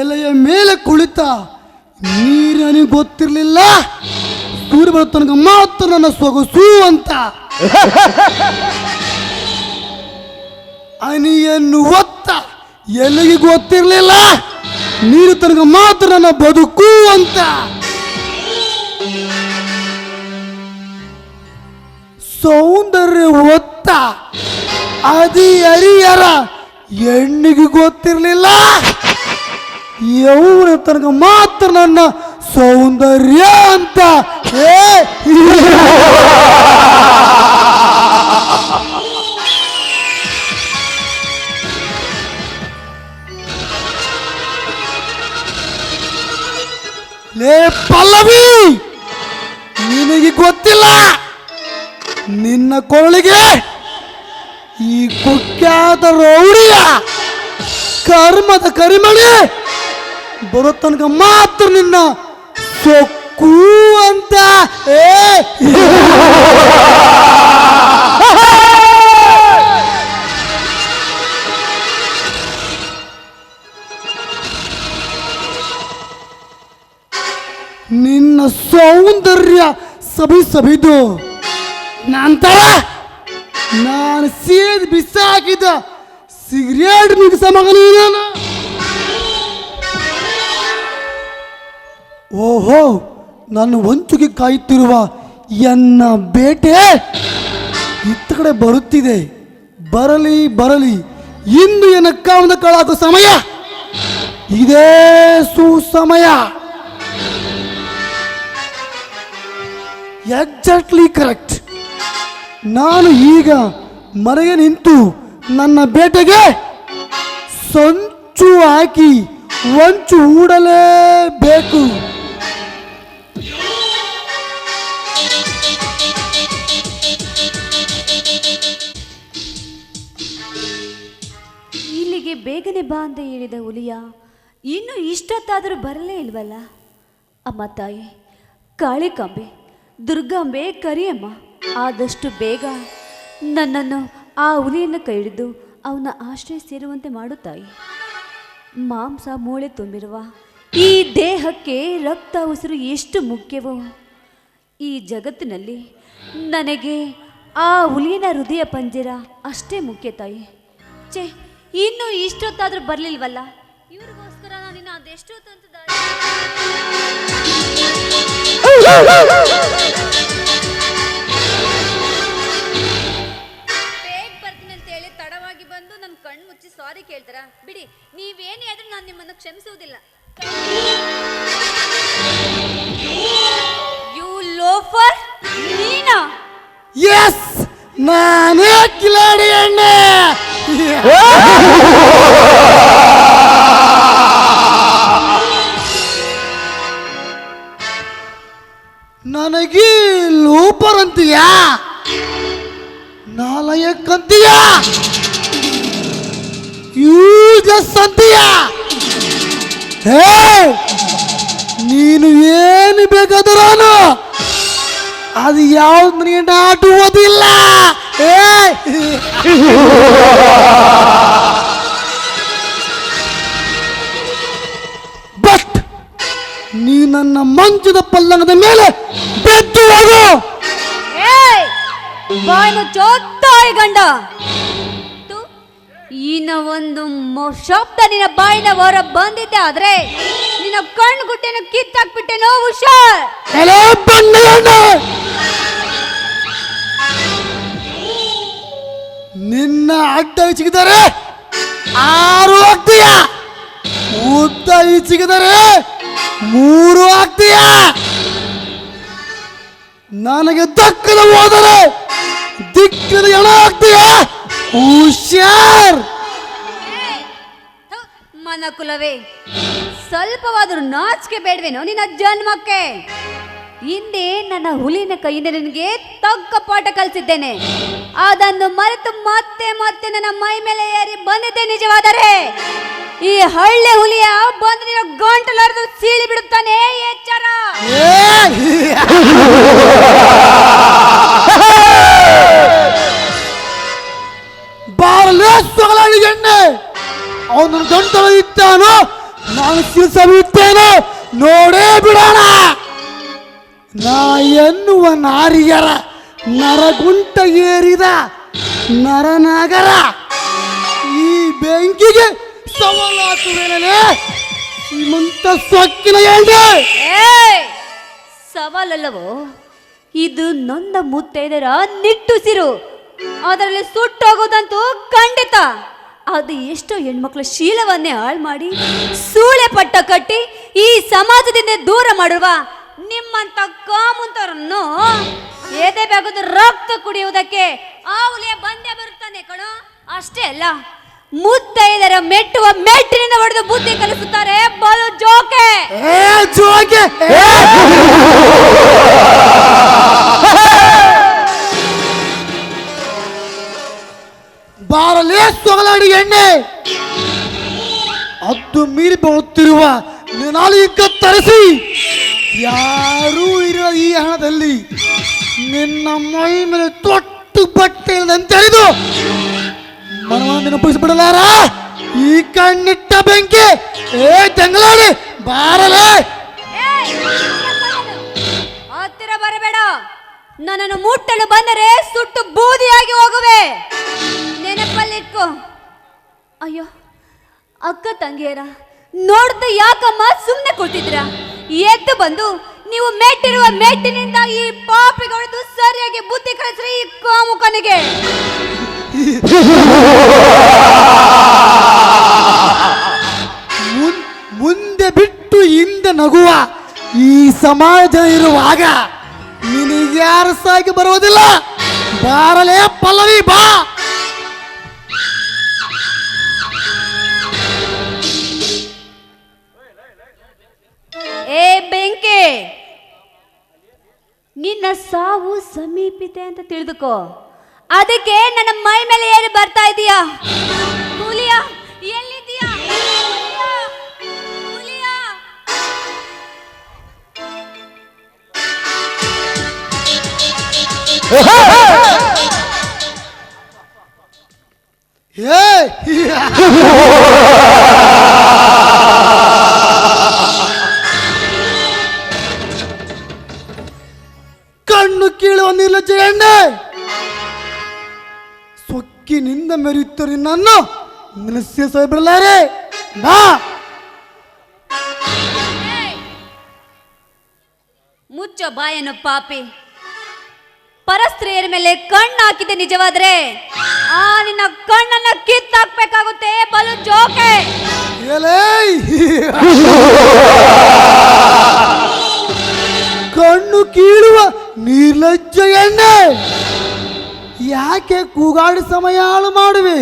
ಎಲೆಯ ಮೇಲೆ ಕುಳಿತ ನೀರನಿಗೆ ಗೊತ್ತಿರಲಿಲ್ಲ ಸೂರ್ಯ ಬರುತ್ತನಗ ಮಾತ್ರ ನನ್ನ ಸೊಗಸು ಅಂತ. ಅನಿಯನ್ನು ಒತ್ತ ಎಲೆಗೆ ಗೊತ್ತಿರಲಿಲ್ಲ ನೀರು ತನಗ ಮಾತ್ರ ನನ್ನ ಬದುಕು ಅಂತ. ಸೌಂದರ್ಯ ಒತ್ತ ಅದಿ ಹರಿಯರ ಹೆಣ್ಣಿಗೆ ಗೊತ್ತಿರಲಿಲ್ಲ ಯೌವನ ತನಕ ಮಾತ್ರ ನನ್ನ ಸೌಂದರ್ಯ ಅಂತ. ಲೇ ಪಲ್ಲವಿ, ನಿನಗೆ ಗೊತ್ತಿಲ್ಲ ನಿನ್ನ ಕೊರಳಿಗೆ ಈ ಕುಖ್ಯಾತ ರೌಡಿಯ ಕರ್ಮದ ಕರಿಮಣಿ ಬರೋ ತನಕ ಮಾತ್ರ ನಿನ್ನ ಸೊಕ್ಕು ಅಂತ. ನಿನ್ನ ಸೌಂದರ್ಯ ಸಬಿದು ನಂತರ ನಾನು ಸೇದ್ ಬಿಸಾಕಿದ ಸಿಗರೇಟ್ ಮಿಕ್ಸ ಮಗನ. ಓಹೋ, ನನ್ನ ಹೊಂಚುಗೆ ಕಾಯುತ್ತಿರುವ ಎನ್ನ ಬೇಟೆ ಇತ್ತ ಕಡೆ ಬರುತ್ತಿದೆ. ಬರಲಿ ಬರಲಿ, ಇಂದು ಎನ್ನ ಕಾಮದ ಕಳಾಕೋ ಸಮಯ ಇದೇ ಸುಸಮಯ. Exactly correct. ನಾನು ಈಗ ಮರೆಗೆ ನಿಂತು ನನ್ನ ಬೇಟೆಗೆ ಸಂಚು ಹಾಕಿ ಹೊಂಚು ಹೂಡಲೇಬೇಕು. ಇಲ್ಲಿಗೆ ಬೇಗನೆ ಬಾ ಅಂತ ಹೇಳಿದ ಹುಲಿಯ ಇನ್ನು ಇಷ್ಟೊತ್ತಾದರೂ ಬರಲೇ ಇಲ್ವಲ್ಲ. ಅಮ್ಮ ತಾಯಿ ಕಾಳಿಕಾಂಬೆ, ದುರ್ಗಾಂಬೆ, ಕರಿಯಮ್ಮ, ಆದಷ್ಟು ಬೇಗ ನನ್ನನ್ನು ಆ ಹುಲಿಯನ್ನು ಕೈ ಹಿಡಿದು ಅವನ ಆಶ್ರಯ ಸೇರುವಂತೆ ಮಾಡು ತಾಯಿ. ಮಾಂಸ ಮೂಳೆ ತುಂಬಿರುವ ಈ ದೇಹಕ್ಕೆ ರಕ್ತ ಉಸಿರು ಎಷ್ಟು ಮುಖ್ಯವೋ ಈ ಜಗತ್ತಿನಲ್ಲಿ ನನಗೆ ಆ ಹುಲಿಯನ ಹೃದಯ ಪಂಜರ ಅಷ್ಟೇ ಮುಖ್ಯ ತಾಯಿ. ಛೇ, ಇನ್ನು ಇಷ್ಟೊತ್ತಾದರೂ ಬರಲಿಲ್ವಲ್ಲ. ಇವ್ರಿಗೋಸ್ಕರ ನಾನು ಅದೆಷ್ಟೊತ್ತು ಅಂತ ಬೇಗ ಬರ್ತೀನಿ ಅಂತೇಳಿ ತಡವಾಗಿ ಬಂದು ನನ್ನ ಕಣ್ಣು ಮುಚ್ಚಿ ಸಾರಿ ಕೇಳ್ತಾರ. ಬಿಡಿ, ನೀವೇನೇ ಆದ್ರೂ ನಾನು ನಿಮ್ಮನ್ನು ಕ್ಷಮಿಸುವುದಿಲ್ಲ. ಯು ಲೋಫರ್, ನೀನಾ? ಎಸ್, ನಾನೇ ಕಿಲಾಡಿ ಎಣ್ಣೆ. ನನಗೆ ಲೋಪರ್ ಅಂತೀಯಾ? ನಾಲಯಕ್ಕಂತೀಯಾ? ಯೂಸ್ಲೆಸ್ ಅಂತೀಯಾ? ಹೇ, ನೀನು ಏನು ಬೇಕಾದರೂ ಅದು ಯಾವ್ದು ನನಗೆ ನಾಟುವುದಿಲ್ಲ. ಬಟ್ ನೀ ನನ್ನ ಮಂಚದ ಪಲ್ಲಂಗದ ಮೇಲೆ ಬೆದ್ದು ಹೋಗು. ಬಾಯ್ನು ಚೋತ್ತಾಯಿ ಗಂಡ. ಇನ್ನ ಒಂದು ಶಬ್ದ ನಿನ್ನ ಬಾಯಿನ ಹೊರ ಬಂದಿದ್ದೆ ಆದ್ರೆ ನಿನ್ನ ಕಣ್ಣು ಗುಟ್ಟೆನ ಕಿತ್ತಾಕ್ಬಿಟ್ಟೆನೋ ಹುಷಾರ್. ಎಲೆ ಬಂಡೆಯಣ್ಣೆ, ನಿನ್ನ ಅಡ್ಡ ಚಿಗಿದರೆ 6 ಆಗ್ತೀಯ, ಉದ್ದ ಚಿಗಿದರೆ 3 ಆಗ್ತೀಯ. ನನಗೆ ದಕ್ಕದ ಹೋದರೆ ದಿಕ್ಕದ ಎಣ ಆಗ್ತೀಯ. ಹುಷಾರ್. ಮನಕುಲವೇ, ಸ್ವಲ್ಪವಾದರೂ ನಾಚಿಕೆ ಬೇಡವೇನೋ ನಿನ್ನ ಜನ್ಮಕ್ಕೆ? ಹಿಂದೆ ನನ್ನ ಹುಲಿನ ಕೈಯಿಂದ ನಿನಗೆ ತಕ್ಕ ಪಾಠ ಕಲಿಸಿದ್ದೇನೆ. ಅದನ್ನು ಮರೆತು ಮತ್ತೆ ಮತ್ತೆ ನನ್ನ ಮೈ ಮೇಲೆ ಏರಿ ಬಂದಿದ್ದೆ. ನಿಜವಾದರೆ ಈ ಹಳ್ಳಿ ಹುಲಿಯ ಬಂದು ನಿನ್ನ ಗಂಟಲರಿದು ಸೀಳಿ ಬಿಡುತ್ತಾನೆ. ಎಚ್ಚರ. ಬಾರಲೇ ಸೊಗಲಾಡಿ ಎಣ್ಣೆ, ಅವನ ಗಂಟಲು ಇತ್ತಾನೋ ನಾನು ಸಿರಿಸಬಿಟ್ಟೇನೋ ನೋಡೇ ಬಿಡೋಣ. ನಾ ಎನ್ನುವ ನಾರಿಯರ ನರಗುಂಟ ಏರಿದ ನರನಾಗರ ಈ ಬೆಂಕಿಗೆ ಸವಾಲಾಕುವೇನೇ ಶ್ರೀಮಂತ ಸೊಕ್ಕಿನ ಎಣ್ಣೆ. ಸವಾಲಲ್ಲವೋ, ಇದು ನೊಂದ ಮುತ್ತೈದರ ನಿಟ್ಟುಸಿರು. ಅದರಲ್ಲಿ ಸುಟ್ಟೋಗೋದಂತೂ ಖಂಡಿತ. ಅದು ಎಷ್ಟೋ ಹೆಣ್ಮಕ್ಳ ಶೀಲವನ್ನೇ ಹಾಳು ಮಾಡಿ ಸೂಳೆ ಪಟ್ಟ ಕಟ್ಟಿ ಈ ಸಮಾಜದಿಂದ ದೂರ ಮಾಡುವ ನಿಮ್ಮಂತ ಕಾಮುಂತರನ್ನು ಎದೆ ಬೆಗದು ರಕ್ತ ಕುಡಿಯುವುದಕ್ಕೆ ಆ ಹುಲಿಯ ಬಂದೇ ಬರುತ್ತಾನೆ ಕಣೋ. ಅಷ್ಟೇ ಅಲ್ಲ, ಮುತ್ತೈದರ ಮೆಟ್ಟುವ ಮೆಟ್ಟಿನಿಂದ ಹೊಡೆದು ಬುದ್ಧಿ ಕಲಿಸುತ್ತಾರೆ ಬಲು ಜೋಕೆ. ಜೋಕೆ ಬಾರಲೇ ಸೊಗಲಾಡಿ ಎಣ್ಣೆ, ಅದು ಮೀರಿ ಬರುತ್ತಿರುವ ನಾಲಿಗೆ ತರಿಸಿ ಯಾರೂ ಇರುವ ಈ ಹಣದಲ್ಲಿ ನಿನ್ನ ಮೈ ಮೇಲೆ ತೊಟ್ಟು ಬಟ್ಟೆ ಇಲ್ಲದಂತೆಳಿದು ಮನವನ್ನು ನೆನಪಿಸಿಬಿಡಲಾರ ಈ ಕಣ್ಣಿಟ್ಟ ಬೆಂಕಿ. ತಂಗಲಾಡಿ ಬಾರಲೇ. ಹತ್ತಿರ ಬರಬೇಡ. ನನ್ನನ್ನು ಮುಟ್ಟಲು ಬಂದರೆ ಸುಟ್ಟು ಬೂದಿಯಾಗಿ ಹೋಗುವೆ. ನೆನಪಲ್ಲಿಟ್ಕೋ. ಅಯ್ಯೋ ಅಕ್ಕ ತಂಗಿಯರ, ನೋಡ್ದ ಯಾಕಮ್ಮ ಸುಮ್ಮನೆ ಕೊಡ್ತಿದ್ರ? ಎದ್ದು ಬಂದು ನೀವು ಮೆಟ್ಟಿರುವ ಮೆಟ್ಟಿನಿಂದ ಈ ಪಾಪಿಗೊಡೆದು ಸರಿಯಾಗಿ ಬುದ್ಧಿ ಕಲಿಸ್ರಿ ಈ ಕಾಮುಕನಿಗೆ. ಮುಂದೆ ಬಿಟ್ಟು ಹಿಂದೆ ನಗುವ ಈ ಸಮಾಜ ಇರುವಾಗ ನಿನಗೆ ಯಾರು ಸಾಗಿ ಬರುವುದಿಲ್ಲ. ಬಾರಲೇ ಪಲ್ಲವಿ ಬಾ. ಏ ಬೆಂಕಿ, ನಿನ್ನ ಸಾವು ಸಮೀಪಿತೆ ಅಂತ ತಿಳಿದುಕೋ. ಅದಕ್ಕೆ ನನ್ನ ಮೈ ಮೇಲೆ ಏರಿ ಬರ್ತಾ ಇದೀಯಾ? ಹುಲಿಯ ಎಲ್ಲಿದ್ದೀಯಾ? ಹುಲಿಯ ಕಣ್ಣು ಕೀಳುವ ನಿರ್ಲಜ್ಜೆ ಎಣ್ಣೆ, ಸೊಕ್ಕಿನಿಂದ ಮೆರೆಯುತ್ತಾರೆ ನನ್ನ ನಿಲ್ಲಿಸ ಬಿಡಲಾರೆ. ನಾ ಮುಚ್ಚ ಬಾಯನ್ನು ಪಾಪಿ. ಪರಸ್ತ್ರೀಯರ ಮೇಲೆ ಕಣ್ಣು ಹಾಕಿದೆ ನಿಜವಾದ್ರೆ ಆ ನಿನ್ನ ಕಣ್ಣನ್ನ ಕಿತ್ತಾಕ್ಬೇಕಾಗುತ್ತೆ ಬಲು ಜೋಕೆ. ಕಣ್ಣು ಕೀಳುವ ನಿರ್ಲಜ್ಜ ಎಣ್ಣೆ, ಯಾಕೆ ಕೂಗಾಡಿ ಸಮಯ ಹಾಳು ಮಾಡುವೆ?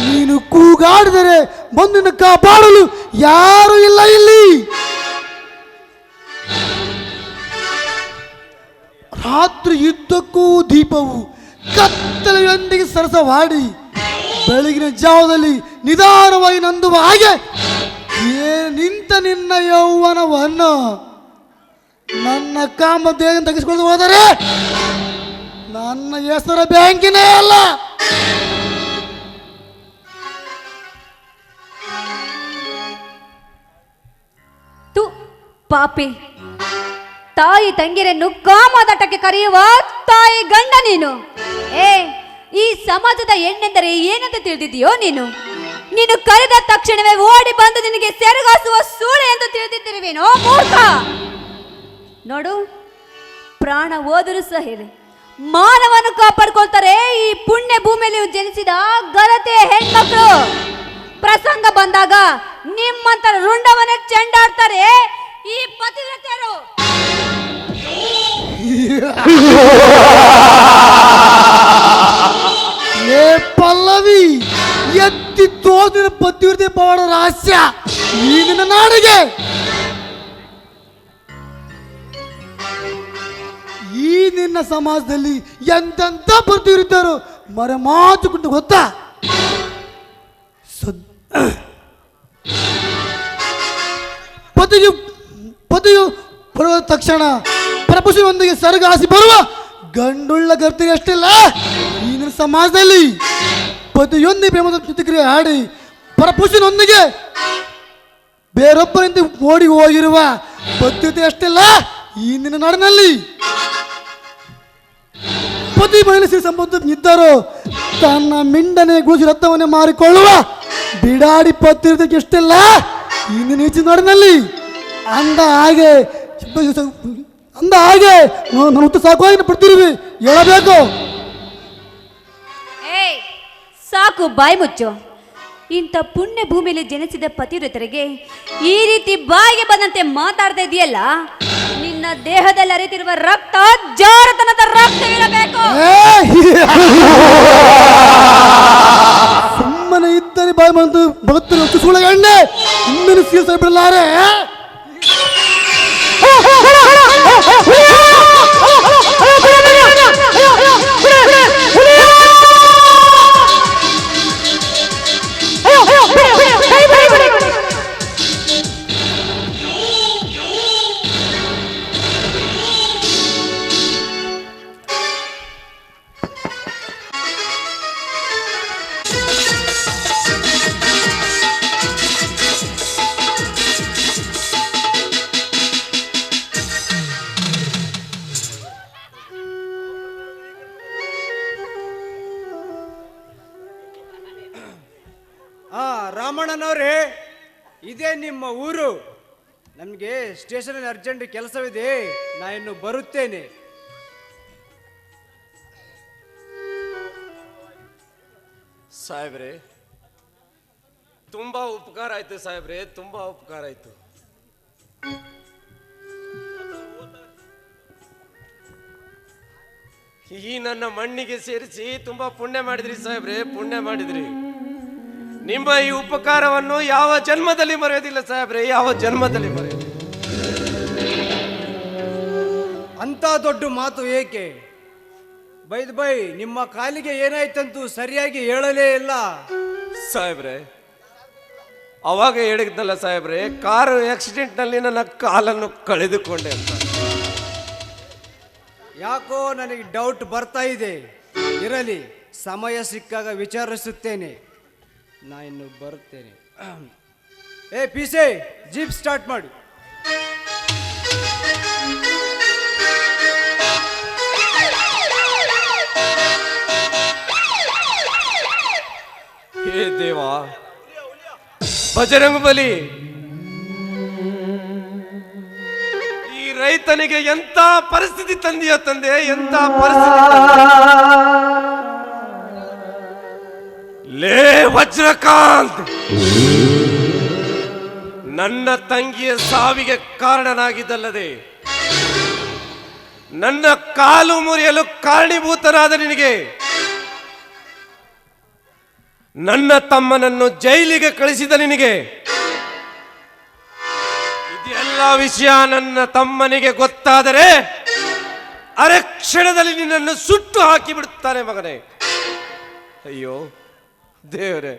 ನೀನು ಕೂಗಾಡಿದರೆ ಬಂದಿನ ಕಾಪಾಡಲು ಯಾರು ಇಲ್ಲ ಇಲ್ಲಿ. ರಾತ್ರಿ ಯುದ್ಧಕ್ಕೂ ದೀಪವು ಕತ್ತಲೆಯೊಂದಿಗೆ ಸರಸವಾಡಿ ಬೆಳಗಿನ ಜಾವದಲ್ಲಿ ನಿಧಾನವಾಗಿ ನಂದುವ ಹಾಗೆ ನಿಂತ ನಿನ್ನ ಯೌವನವನ್ನು ನನ್ನ ಕಾಮದೇಹ ತೆಗೆಸಿಕೊಂಡು ಹೋದರೆ ನನ್ನ ಹೆಸರು ಬ್ಯಾಂಕಿನೇ ಅಲ್ಲ. ತು ಪಾಪಿ, ತಾಯಿ ತಂಗಿರನ್ನು ಕಾಮದಟಕ್ಕೆ ಕರೆಯುವ ತಾಯಿ ಗಂಡ ನೀನು. ಈ ಸಮಾಜದ ಹೆಣ್ಣೆಂದರೆ ಏನಂತ ತಿಳಿದಿದೆಯೋ ನೀನು? ನೀನು ಕರೆದ ತಕ್ಷಣವೇ ಓಡಿ ಬಂದು ನಿನಗೆ ಸೆರಗಾಸುವ ಸೂಳೆ ಎಂದು ತಿಳಿದಿದ್ದಿರುವೇನೋ ಮೂರ್ಖ. ನೋಡು, ಪ್ರಾಣ ಹೋದರೂ ಸಹಿರೆ ಮಾನವನ್ನು ಕಾಪಾಡ್ಕೊಳ್ತಾರೆ ಈ ಪುಣ್ಯ ಭೂಮಿಯಲ್ಲಿ ಜನಿಸಿದ ಗಲತೆ ಹೆಣ್ಮಕ್ಳು. ಪ್ರಸಂಗ ಬಂದಾಗ ನಿಮ್ಮಂತರ ರುಂಡವನ್ನೇ ಚೆಂಡಾಡ್ತಾರೆ ಈ ಪತಿವ್ರತೆಯರು. ಏ ಪಲ್ಲವಿ, ಎತ್ತಿ ತೋದಿನ ಪತಿವ್ರತೆ ಬಾಳ ರಹಸ್ಯ ಈ ನಿನ್ನ ನಾಡಿಗೆ. ಈ ನಿನ್ನ ಸಮಾಜದಲ್ಲಿ ಎಂತೆಂತ ಪತಿವ್ರತೆಯರು ಮರೆಮಾಚಿಕೊಂಡು ಗೊತ್ತಾ? ಪತಿಯು ಬರುವ ತಕ್ಷಣ ಪ್ರಪುಷನೊಂದಿಗೆ ಸರಗಾಸಿ ಬರುವ ಗಂಡುಳ್ಳ ಗರ್ತಿಗೆ ಅಷ್ಟಿಲ್ಲ. ಈ ಸಮಾಜದಲ್ಲಿ ಪತಿಯೊಂದಿಗೆ ಪ್ರೇಮದ ಪ್ರತಿಕ್ರಿಯೆ ಆಡಿ ಪರಪುಷನೊಂದಿಗೆ ಬೇರೊಬ್ಬರಿಂದ ಓಡಿ ಹೋಗಿರುವ ಪದ್ಧತಿ ಅಷ್ಟಿಲ್ಲ ಈ ನಿನ್ನ ನಾಡಿನಲ್ಲಿ. ಪತಿ ಮಹಿಳೆ ಸಂಬಂಧ ಇದ್ದರು ತನ್ನ ಮಿಂಡನೆ ಗುಡಿಸಿ ರಕ್ತವನ್ನೇ ಮಾರಿಕೊಳ್ಳುವ ಬಿಡಾಡಿ ಪತ್ತಿರದಕ್ಕೆ ಎಷ್ಟಿಲ್ಲ ಈ ನಿನ್ನ ಈಚಿನ ನಾಡಿನಲ್ಲಿ. ಅಂದ ಹಾಗೆ ನಾನು ಸಾಕು ಪಡ್ತಿರುವಿ ಹೇಳಬೇಕು. ಏಯ್ ಸಾಕು, ಬಾಯಿ ಮುಚ್ಚು. ಇಂಥ ಪುಣ್ಯ ಭೂಮಿಯಲ್ಲಿ ಜನಿಸಿದ ಪತಿವ್ರತರಿಗೆ ಈ ರೀತಿ ಬಾಯಿಗೆ ಬಂದಂತೆ ಮಾತಾಡ್ತಾ ಇದೆಯಲ್ಲ, ನಿನ್ನ ದೇಹದಲ್ಲಿ ಹರಿತಿರುವ ರಕ್ತ ಜಾರತನದ ರಕ್ತ ಇರಬೇಕು. ಸುಮ್ಮನೆ ಇದ್ದರೆ ಬಾಯಿ ಬಂದು ಭಕ್ತರು ಸುಳಗಣ್ಣೆ ಇನ್ನೂ ಸೀಸ ಬಿಡಲಾರೆ. ರಾಮಣ್ಣನವ್ರೆ, ಇದೇ ನಿಮ್ಮ ಊರು? ನಮಗೆ ಸ್ಟೇಷನಲ್ಲಿ ಅರ್ಜೆಂಟ್ ಕೆಲಸವಿದೆ, ನಾ ಇನ್ನು ಬರುತ್ತೇನೆ. ಸಾಹೇಬ್ರೆ, ತುಂಬಾ ಉಪಕಾರ ಆಯ್ತು ಸಾಹೇಬ್ರೆ, ತುಂಬಾ ಉಪಕಾರ ಆಯ್ತು. ಈ ನನ್ನ ಮಣ್ಣಿಗೆ ಸೇರಿಸಿ ತುಂಬಾ ಪುಣ್ಯ ಮಾಡಿದ್ರಿ ಸಾಹೇಬ್ರೆ, ಪುಣ್ಯ ಮಾಡಿದ್ರಿ. ನಿಮ್ಮ ಈ ಉಪಕಾರವನ್ನು ಯಾವ ಜನ್ಮದಲ್ಲಿ ಮರೆಯೋದಿಲ್ಲ ಸಾಹೇಬ್ರೆ, ಯಾವ ಜನ್ಮದಲ್ಲಿ ಮರೆಯೋದಿಲ್ಲ. ಅಂತ ದೊಡ್ಡ ಮಾತು ಏಕೆ? ಬೈ ನಿಮ್ಮ ಕಾಲಿಗೆ ಏನಾಯ್ತಂತೂ ಸರಿಯಾಗಿ ಹೇಳಲೇ ಇಲ್ಲ ಸಾಹೇಬ್ರೆ. ಅವಾಗ ಹೇಳಿದ್ನಲ್ಲ ಸಾಹೇಬ್ರೆ, ಕಾರು ಆಕ್ಸಿಡೆಂಟ್ ನಲ್ಲಿ ನನ್ನ ಕಾಲನ್ನು ಕಳೆದುಕೊಂಡೆ ಅಂತ. ಯಾಕೋ ನನಗೆ ಡೌಟ್ ಬರ್ತಾ ಇದೆ. ಇರಲಿ, ಸಮಯ ಸಿಕ್ಕಾಗ ವಿಚಾರಿಸುತ್ತೇನೆ. ನಾ ಇನ್ನು ಬರುತ್ತೇನೆ. ಏ ಪಿಸೆ, ಜೀಪ್ ಸ್ಟಾರ್ಟ್ ಮಾಡು. ಹೇ ದೇವಾ, ಬಜರಂಗ ಬಲಿ, ಈ ರೈತನಿಗೆ ಎಂತ ಪರಿಸ್ಥಿತಿ ತಂದೆಯೋ ತಂದೆ, ಎಂತ ಪರಿಸ್ಥಿತಿ. ಲೇ ವಜ್ರಕಾಂತ್, ನನ್ನ ತಂಗಿಯ ಸಾವಿಗೆ ಕಾರಣನಾಗಿದ್ದಲ್ಲದೆ ನನ್ನ ಕಾಲು ಮುರಿಯಲು ಕಾರಣೀಭೂತನಾದ ನಿನಗೆ ನನ್ನ ತಮ್ಮನನ್ನು ಜೈಲಿಗೆ ಕಳಿಸಿದ ನಿನಗೆ ಇದೆಲ್ಲ ವಿಷಯ ನನ್ನ ತಮ್ಮನಿಗೆ ಗೊತ್ತಾದರೆ ಅರೆ ಕ್ಷಣದಲ್ಲಿ ನಿನ್ನನ್ನು ಸುಟ್ಟು ಹಾಕಿ ಬಿಡುತ್ತಾನೆ ಮಗನೇ. ಅಯ್ಯೋ ದೇವರೇ,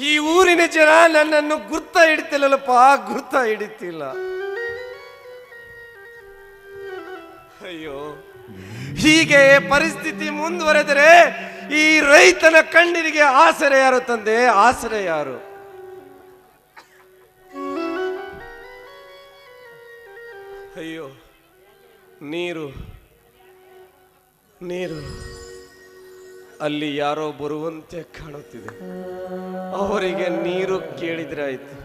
ಈ ಊರಿನ ಜನ ನನ್ನನ್ನು ಗುರ್ತ ಹಿಡಿತಿಲ್ಲಪ್ಪ, ಗುರ್ತ ಹಿಡಿತಿಲ್ಲ. ಅಯ್ಯೋ, ಹೀಗೆ ಪರಿಸ್ಥಿತಿ ಮುಂದುವರೆದರೆ ಈ ರೈತನ ಕಣ್ಣೀರಿಗೆ ಆಸರೆ ಯಾರು ತಂದೆ, ಆಸರೆ ಯಾರು? ಅಯ್ಯೋ, ನೀರು ನೀರು ಅಲ್ಲಿ ಯಾರೋ ಬರುವಂತೆ ಕಾಣುತ್ತಿದೆ. ಅವರಿಗೆ ನೀರು ಕೇಳಿದ್ರೆ ಆಯ್ತು.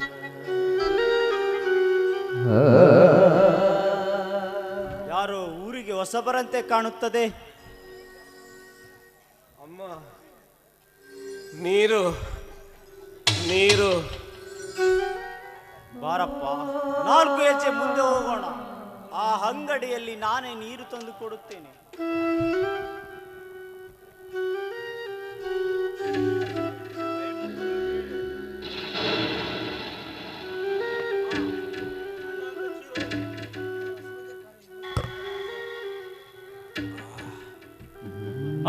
ಯಾರೋ ಊರಿಗೆ ಹೊಸಬರಂತೆ ಕಾಣುತ್ತದೆ. ಅಮ್ಮ, ನೀರು ನೀರು. ಬಾರಪ್ಪ, 4 ಹೆಜ್ಜೆ ಮುಂದೆ ಹೋಗೋಣ. ಆ ಅಂಗಡಿಯಲ್ಲಿ ನಾನೇ ನೀರು ತಂದು ಕೊಡುತ್ತೇನೆ.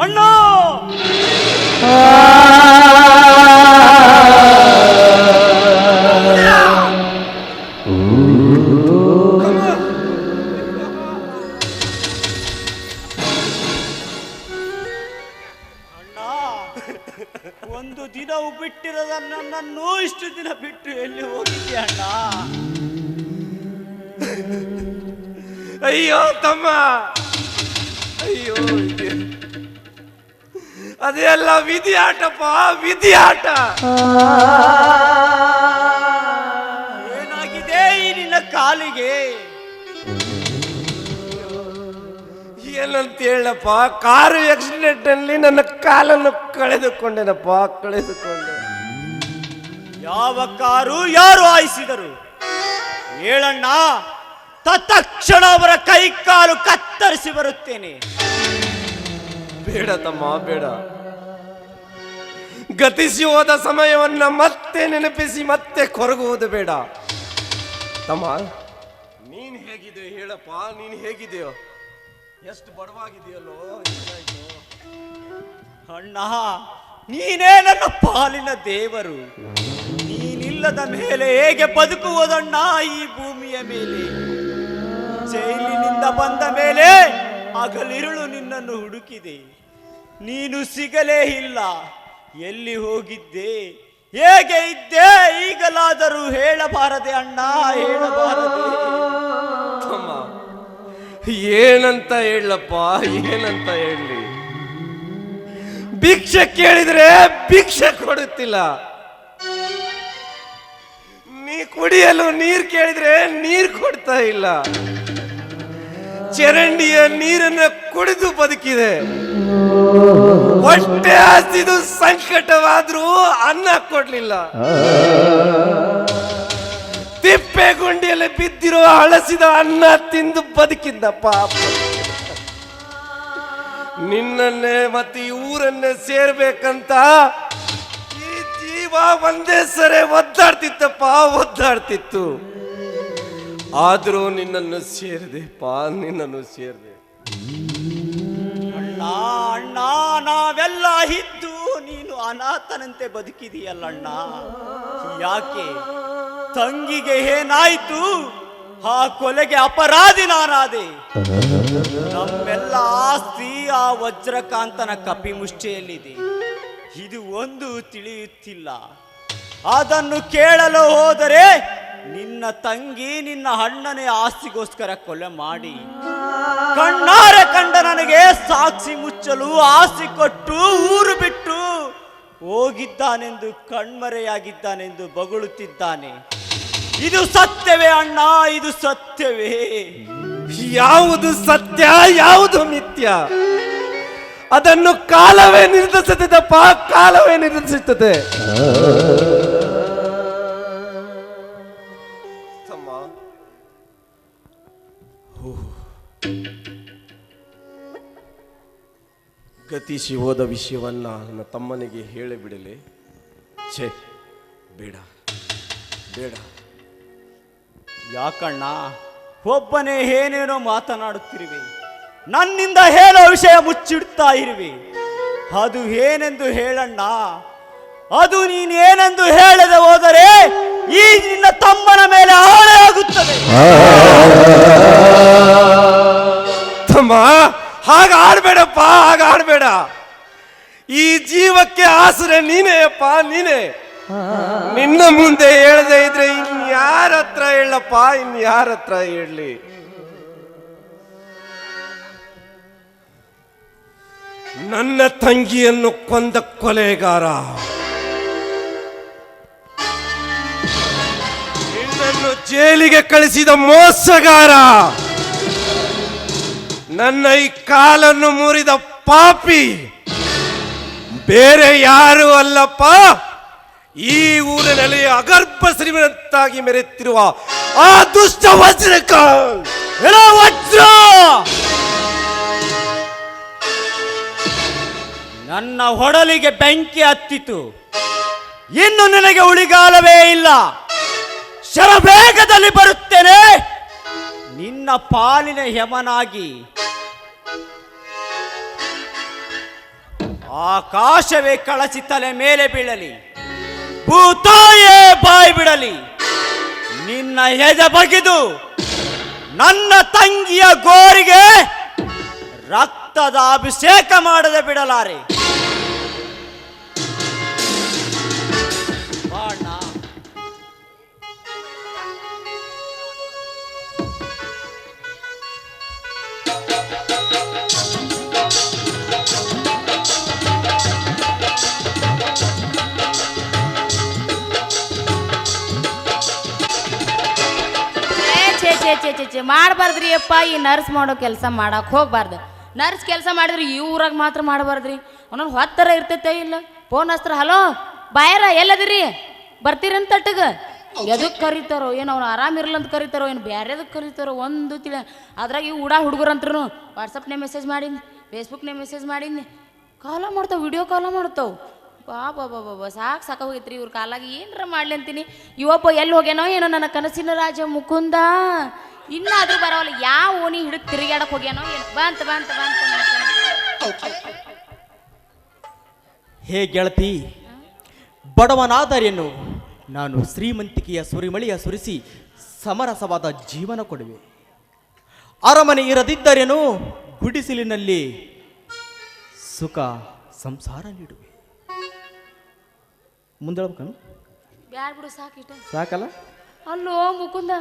ಅಣ್ಣ, ಒಂದು ದಿನವು ಬಿಟ್ಟಿರದ ನನ್ನನ್ನು ಇಷ್ಟು ದಿನ ಬಿಟ್ಟು ಎಲ್ಲಿ ಹೋಗಿದ್ದೆ ಅಣ್ಣ? ಅಯ್ಯೋ ತಮ್ಮ, ಅಯ್ಯೋ ಅದೆಲ್ಲ ವಿಧಿ ಆಟಪ್ಪ, ವಿಧಿ ಆಟ. ಏನಾಗಿದೆ ಈ ನಿನ್ನ ಕಾಲಿಗೆ? ಏನಂತ ಹೇಳಪ್ಪ, ಕಾರು ಆಕ್ಸಿಡೆಂಟ್ ಅಲ್ಲಿ ನನ್ನ ಕಾಲನ್ನು ಕಳೆದುಕೊಂಡೆನಪ್ಪ, ಕಳೆದುಕೊಂಡೆ. ಯಾವ ಕಾರು ಯಾರು ಆಯಿಸಿದರು ಹೇಳಣ್ಣ? ತತ್ಕ್ಷಣ ಅವರ ಕೈ ಕಾಲು ಕತ್ತರಿಸಿ ಬರುತ್ತೇನೆ. ಬೇಡ ತಮ್ಮ, ಬೇಡ. ಗತಿಸಿ ಹೋದ ಸಮಯವನ್ನ ಮತ್ತೆ ನೆನಪಿಸಿ ಮತ್ತೆ ಕೊರಗುವುದು ಬೇಡ. ತಮ್ಮ, ನೀನ್ ಹೇಗಿದೆಯೋ ಹೇಳಪ್ಪ, ನೀನ್ ಹೇಗಿದೆಯೋ? ಎಷ್ಟು ಬಡವಾಗಿದೆಯಲ್ಲೋ. ಅಣ್ಣ, ನೀನೇ ನನ್ನ ಪಾಲಿನ ದೇವರು. ನೀನಿಲ್ಲದ ಮೇಲೆ ಹೇಗೆ ಬದುಕುವುದಣ್ಣ ಈ ಭೂಮಿಯ ಮೇಲೆ? ಜೈಲಿನಿಂದ ಬಂದ ಮೇಲೆ ಹಗಲಿರುಳು ನಿನ್ನನ್ನು ಹುಡುಕಿದೆ. ನೀನು ಸಿಗಲೇ ಇಲ್ಲ. ಎಲ್ಲಿ ಹೋಗಿದ್ದೆ, ಹೇಗೆ ಇದ್ದೆ? ಈಗಲಾದರೂ ಹೇಳಬಾರದೆ ಅಣ್ಣ, ಹೇಳಬಾರದೆ? ತಮ್ಮ, ಏನಂತ ಹೇಳಪ್ಪ, ಏನಂತ ಹೇಳಲಿ? ಭಿಕ್ಷೆ ಕೇಳಿದ್ರೆ ಭಿಕ್ಷೆ ಕೊಡುತ್ತಿಲ್ಲ. ನೀ ಕುಡಿಯಲು ನೀರು ಕೇಳಿದ್ರೆ ನೀರು ಕೊಡ್ತಾ ಇಲ್ಲ. ಚರಂಡಿಯ ನೀರನ್ನು ಕುಡಿದು ಬದುಕಿದೆ. ಹೊಟ್ಟೆ ಹಸಿದು ಸಂಕಟವಾದ್ರೂ ಅನ್ನ ಕೊಡ್ಲಿಲ್ಲ. ತಿಪ್ಪೆ ಗುಂಡಿಯಲ್ಲಿ ಬಿದ್ದಿರೋ ಹಳಸಿದ ಅನ್ನ ತಿಂದು ಬದುಕಿದ್ದ ಪಾಪ. ನಿನ್ನನ್ನೇ ಮತ್ತೆ ಈ ಊರನ್ನೇ ಸೇರ್ಬೇಕಂತ ಈ ಜೀವ ಒಂದೇ ಸರಿ ಒದ್ದಾಡ್ತಿತ್ತಪ್ಪ, ಒದ್ದಾಡ್ತಿತ್ತು. ಆದ್ರೂ ನಿನ್ನನ್ನು ಸೇರಿದೆಪ್ಪ, ನಿನ್ನನ್ನು ಸೇರಿದೆ. ಅಣ್ಣ, ಅಣ್ಣ, ನಾವೆಲ್ಲ ಇದ್ದು ನೀನು ಅನಾಥನಂತೆ ಬದುಕಿದೀಯಲ್ಲಣ್ಣ. ಯಾಕೆ? ತಂಗಿಗೆ ಏನಾಯ್ತು? ಆ ಕೊಲೆಗೆ ಅಪರಾಧಿ ನಾನಾದೆ. ನಮ್ಮೆಲ್ಲ ಆಸ್ತಿ ಆ ವಜ್ರಕಾಂತನ ಕಪಿ ಮುಷ್ಟಿಯಲ್ಲಿದೆ. ಇದು ಒಂದು ತಿಳಿಯುತ್ತಿಲ್ಲ. ಅದನ್ನು ಕೇಳಲು ಹೋದರೆ ನಿನ್ನ ತಂಗಿ ನಿನ್ನ ಅಣ್ಣನೇ ಆಸ್ತಿಗೋಸ್ಕರ ಕೊಲೆ ಮಾಡಿ ಕಣ್ಣಾರೆ ಕಂಡ ನನಗೆ ಸಾಕ್ಷಿ ಮುಚ್ಚಲು ಆಸ್ತಿ ಕೊಟ್ಟು ಊರು ಬಿಟ್ಟು ಹೋಗಿದ್ದಾನೆಂದು ಕಣ್ಮರೆಯಾಗಿದ್ದಾನೆಂದು ಬೊಗಳುತ್ತಿದ್ದಾನೆ. ಇದು ಸತ್ಯವೇ ಅಣ್ಣ? ಇದು ಸತ್ಯವೇ? ಯಾವುದು ಸತ್ಯ, ಯಾವುದು ಮಿಥ್ಯ? ಅದನ್ನು ಕಾಲವೇ ನಿರ್ಧರಿಸುತ್ತದೆಪ್ಪ, ಕಾಲವೇ ನಿರ್ಧರಿಸುತ್ತದೆ. ಗತಿಸಿ ಹೋದ ವಿಷಯವನ್ನ ನನ್ನ ತಮ್ಮನಿಗೆ ಹೇಳಿಬಿಡಲಿ. ಛೇ, ಬೇಡ ಬೇಡ. ಯಾಕಣ್ಣ ಒಬ್ಬನೇ ಏನೇನೋ ಮಾತನಾಡುತ್ತಿರುವೆ? ನನ್ನಿಂದ ಹೇಳೋ ವಿಷಯ ಮುಚ್ಚಿಡ್ತಾ ಇರುವೆ. ಅದು ಏನೆಂದು ಹೇಳಣ್ಣ. ಅದು ನೀನೇನೆಂದು ಹೇಳದೆ ಹೋದರೆ ಈ ನಿನ್ನ ತಮ್ಮನ ಮೇಲೆ ಆಣೆಯಾಗುತ್ತದೆ. ತಮ್ಮ, ಹಾಗ ಆಡ್ಬೇಡಪ್ಪ, ಹಾಗ ಆಡ್ಬೇಡ. ಈ ಜೀವಕ್ಕೆ ಆಸರೆ ನೀನೇ ಅಪ್ಪ, ನೀನೇ. ನಿನ್ನ ಮುಂದೆ ಹೇಳದೆ ಇದ್ರೆ ಇನ್ಯಾರ ಹತ್ರ ಹೇಳಪ್ಪ, ಇನ್ಯಾರ ಹತ್ರ ಹೇಳಲಿ? ನನ್ನ ತಂಗಿಯನ್ನು ಕೊಂದ ಕೊಲೆಗಾರ, ನಿನ್ನನ್ನು ಜೈಲಿಗೆ ಕಳಿಸಿದ ಮೋಸಗಾರ, ನನ್ನ ಈ ಕಾಲನ್ನು ಮುರಿದ ಪಾಪಿ ಬೇರೆ ಯಾರು ಅಲ್ಲಪ್ಪ, ಈ ಊರಿನಲ್ಲಿ ಅಗರ್ಭ ಶ್ರೀಮಂತಾಗಿ ಮೆರೆತಿರುವ ಆ ದುಷ್ಟ ವಜ್ರಕ. ವಜ್ರ, ನನ್ನ ಹೊಡಲಿಗೆ ಬೆಂಕಿ ಹತ್ತಿತು. ಇನ್ನು ನಿನಗೆ ಉಳಿಗಾಲವೇ ಇಲ್ಲ. ಶರವೇಗದಲ್ಲಿ ಬರುತ್ತೇನೆ. ನಿನ್ನ ಪಾಲಿನ ಯಮನಾಗಿ ಆಕಾಶವೇ ಕಳಚಿ ತಲೆ ಮೇಲೆ ಬೀಳಲಿ, ಭೂತಾಯೇ ಬಾಯಿ ಬಿಡಲಿ. ನಿನ್ನ ಎದೆ ಬಗೆದು ನನ್ನ ತಂಗಿಯ ಗೋರಿಗೆ ರಕ್ತದ ಅಭಿಷೇಕ ಮಾಡದೆ ಬಿಡಲಾರೆ. ಬಾಣ. ಛೇ ಮಾಡಬಾರ್ದ್ರಿ ಅಪ್ಪ. ಈ ನರ್ಸ್ ಮಾಡೋ ಕೆಲಸ ಮಾಡಕ್ಕೆ ಹೋಗ್ಬಾರ್ದು. ನರ್ಸ್ ಕೆಲಸ ಮಾಡಿದ್ರಿ ಈ ಊರಾಗ ಮಾತ್ರ ಮಾಡಬಾರ್ದ್ರಿ. ಅವನೊಂದು ಹೊತ್ತರ ಇರ್ತೈತೆ ಇಲ್ಲ, ಫೋನ್ ಹಸ್ತ್ರ, ಹಲೋ ಬಾಯರ ಎಲ್ಲದಿರಿ ಬರ್ತೀರಂತ ತಟ್ಟಗ ಎದಕ್ಕೆ ಕರೀತಾರೋ ಏನು, ಅವ್ನು ಆರಾಮಿರಲ್ಲ ಅಂತ ಕರೀತಾರೋ ಏನು, ಬೇರೆದಕ್ಕೆ ಕರೀತಾರೋ ಒಂದು ತಿಳ. ಅದ್ರಾಗ ಇವು ಉಡಾ ಹುಡುಗರಂತ್ರು ವಾಟ್ಸಪ್ನೇ ಮೆಸೇಜ್ ಮಾಡೀನಿ, ಫೇಸ್ಬುಕ್ನೇ ಮೆಸೇಜ್ ಮಾಡೀನಿ, ಕಾಲ ಮಾಡ್ತಾವೆ, ವಿಡಿಯೋ ಕಾಲ ಮಾಡ್ತಾವೆ. ಬಾಬಾ ಸಾಕಾಗೋಗೈತ್ರಿ ಇವ್ರ ಕಾಲಾಗಿ. ಏನರ ಮಾಡ್ಲಿ ಅಂತೀನಿ. ಇವಪ್ಪ ಎಲ್ಲಿ ಹೋಗ್ಯಾನೋ ಏನೋ ನನ್ನ ಕನಸಿನ ರಾಜ ಮುಕುಂದ, ಇನ್ನಾದ್ರೂ ಬರೋಲ್ಲ. ಯಾವ ಓಣಿ ಹಿಡಿದು ತಿರುಗಾಡಕ್ ಹೋಗ್ಯಾನೋ ಏನೋ. ಬಂತ ಹೇ ಗೆಳತಿ, ಬಡವನಾದರೇನು ನಾನು ಶ್ರೀಮಂತಿಕೆಯ ಸುರಿಮಳೆಯ ಸುರಿಸಿ ಸಮರಸವಾದ ಜೀವನ ಕೊಡುವೆ. ಅರಮನೆ ಇರದಿದ್ದರೇನು ಗುಡಿಸಿಲಿನಲ್ಲಿ ಸುಖ ಸಂಸಾರ ನೀಡುವೆ. ಮುಂದೆ ಬ್ಯಾಡ್ ಬಿಡು ಸಾಕಿಟ ಸಾಕಲ್ಲ. ಅಲ್ಲೋ ಮುಕುಂದ,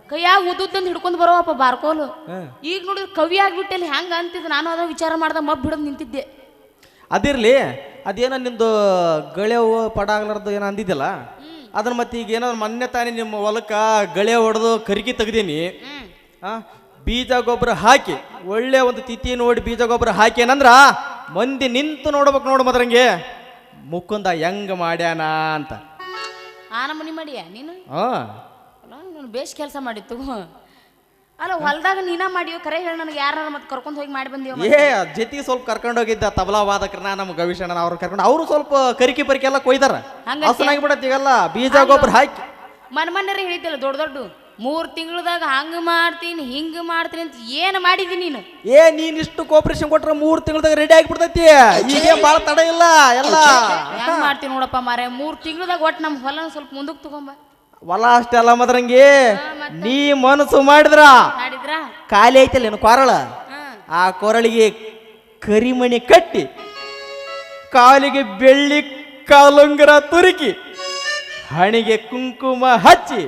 ಕೈಯಾಗ ಉದ್ದುದ್ದಂದು ಹಿಡ್ಕೊಂಡು ಬರೋವಪ್ಪ ಬಾರ್ಕೋಲು. ಈಗ ನೋಡಿದ್ರೆ ಕವಿ ಆಗ್ಬಿಟ್ಟಲ್ಲಿ ಹ್ಯಾಂಗ ಅಂತಿದ್ದು. ನಾನು ಅದ ವಿಚಾರ ಮಾಡ್ದ ಮಬ್ಬ ಹಿಡಿದು ನಿಂತಿದ್ದೆ. ಅದಿರ್ಲಿ, ಅದೇನೋ ನಿಂದು ಗಳೆವು ಪಡ ಆಗ್ಲಾರ್ದು ಏನೋ ಅಂದಿದ್ದಲ್ಲ, ಅದನ್ನ ಮತ್ತೆ ಈಗ ಏನೋ ಮೊನ್ನೆ ತಾನೇ ನಿಮ್ಮ ಹೊಲಕ್ಕ ಗಳೆ ಹೊಡೆದು ಕರಿಗಿ ತೆಗ್ದೀನಿ. ಬೀಜ ಗೊಬ್ಬರ ಹಾಕಿ ಒಳ್ಳೆ ಒಂದು ತಿಥಿ ನೋಡಿ ಬೀಜ ಗೊಬ್ಬರ ಹಾಕಿ ಏನಂದ್ರ ಮಂದಿ ನಿಂತು ನೋಡ್ಬೇಕು. ನೋಡು ಮದ್ರಂಗೆ ಮುಕುಂದ ಹೆಂಗ ಮಾಡ್ಯಾನ ಅಂತ. ನಮನಿ ಮಾಡಿಯ ನೀನು? ಹಾ, ಬೇಸ್ ಕೆಲಸ ಮಾಡಿತ್ತು. ಅಲ್ಲ ಹೊಲ್ದಾಗ ನೀನ ಮಾಡಿಯೋ ಕರೆ ಹೇಳಿ ನನಗೆ. ಯಾರು ಮತ್ತೆ ಕರ್ಕೊಂಡು ಹೋಗಿ ಮಾಡಿ ಬಂದಿಯೋ? ಜೊತೆಗೆ ಸ್ವಲ್ಪ ಕರ್ಕೊಂಡು ಹೋಗಿದ್ದ ತಬಲಾ ವಾದಕರನ್ನ ನಮ್ಮ ಗವಿಶಣ್ಣ ಅವ್ರು ಕರ್ಕೊಂಡು, ಅವರು ಸ್ವಲ್ಪ ಕರಿಕಿ ಪರಿಕೆ ಎಲ್ಲ ಕೊಯ್ದಾರ. ಹಸನಾಗಿ ಬಿಡತ್ತೆ ಈಗೆಲ್ಲ ಬೀಜ ಗೊಬ್ಬರ ಹಾಕಿ. ಮನ್ಮನ್ನರ ಹೇಳಿದ್ದಿಲ್ಲ ದೊಡ್ಡ ದೊಡ್ಡ 3 ತಿಂಗಳದಾಗ ಹಂಗ ಮಾಡ್ತೀನಿ ಹಿಂಗ ಮಾಡ್ತೀನಿ ಅಂತ ಏನು ಮಾಡಿದಿ ನೀನು? ನೀನ್ ಇಷ್ಟು ಕೋಪರೇಷನ್ ಕೊಟ್ರೆ 3 ತಿಂಗಳದಾಗ ರೆಡಿ ಆಗಿಬಿಡ್ತೈತಿ. ಈಗ ಬಾಳ ತಡ ಇಲ್ಲ ಎಲ್ಲ. ಹೆಂಗ್ ಮಾಡ್ತೀನಿ ನೋಡಪ್ಪ ಮಾರೆ. 3 ತಿಂಗಳದಾಗ ಒಟ್ಟು ನಮ್ಮ ಹೊಲನ ಸ್ವಲ್ಪ ಮುಂದಕ್ಕೆ ತಗೊಂಬ. ಹೊಲ ಅಷ್ಟೇ ಅಲ್ಲ ಮದ್ರಂಗಿ, ನೀ ಮನಸ್ಸು ಮಾಡಿದ್ರ ಖಾಲಿ ಐತಲ್ಲ ಏನು ಕೊರಳ, ಆ ಕೊರಳಿಗೆ ಕರಿಮಣಿ ಕಟ್ಟಿ ಕಾಲಿಗೆ ಬೆಳ್ಳಿ ಕಾಲುಂಗರ ತುರುಕಿ ಹಣಿಗೆ ಕುಂಕುಮ ಹಚ್ಚಿ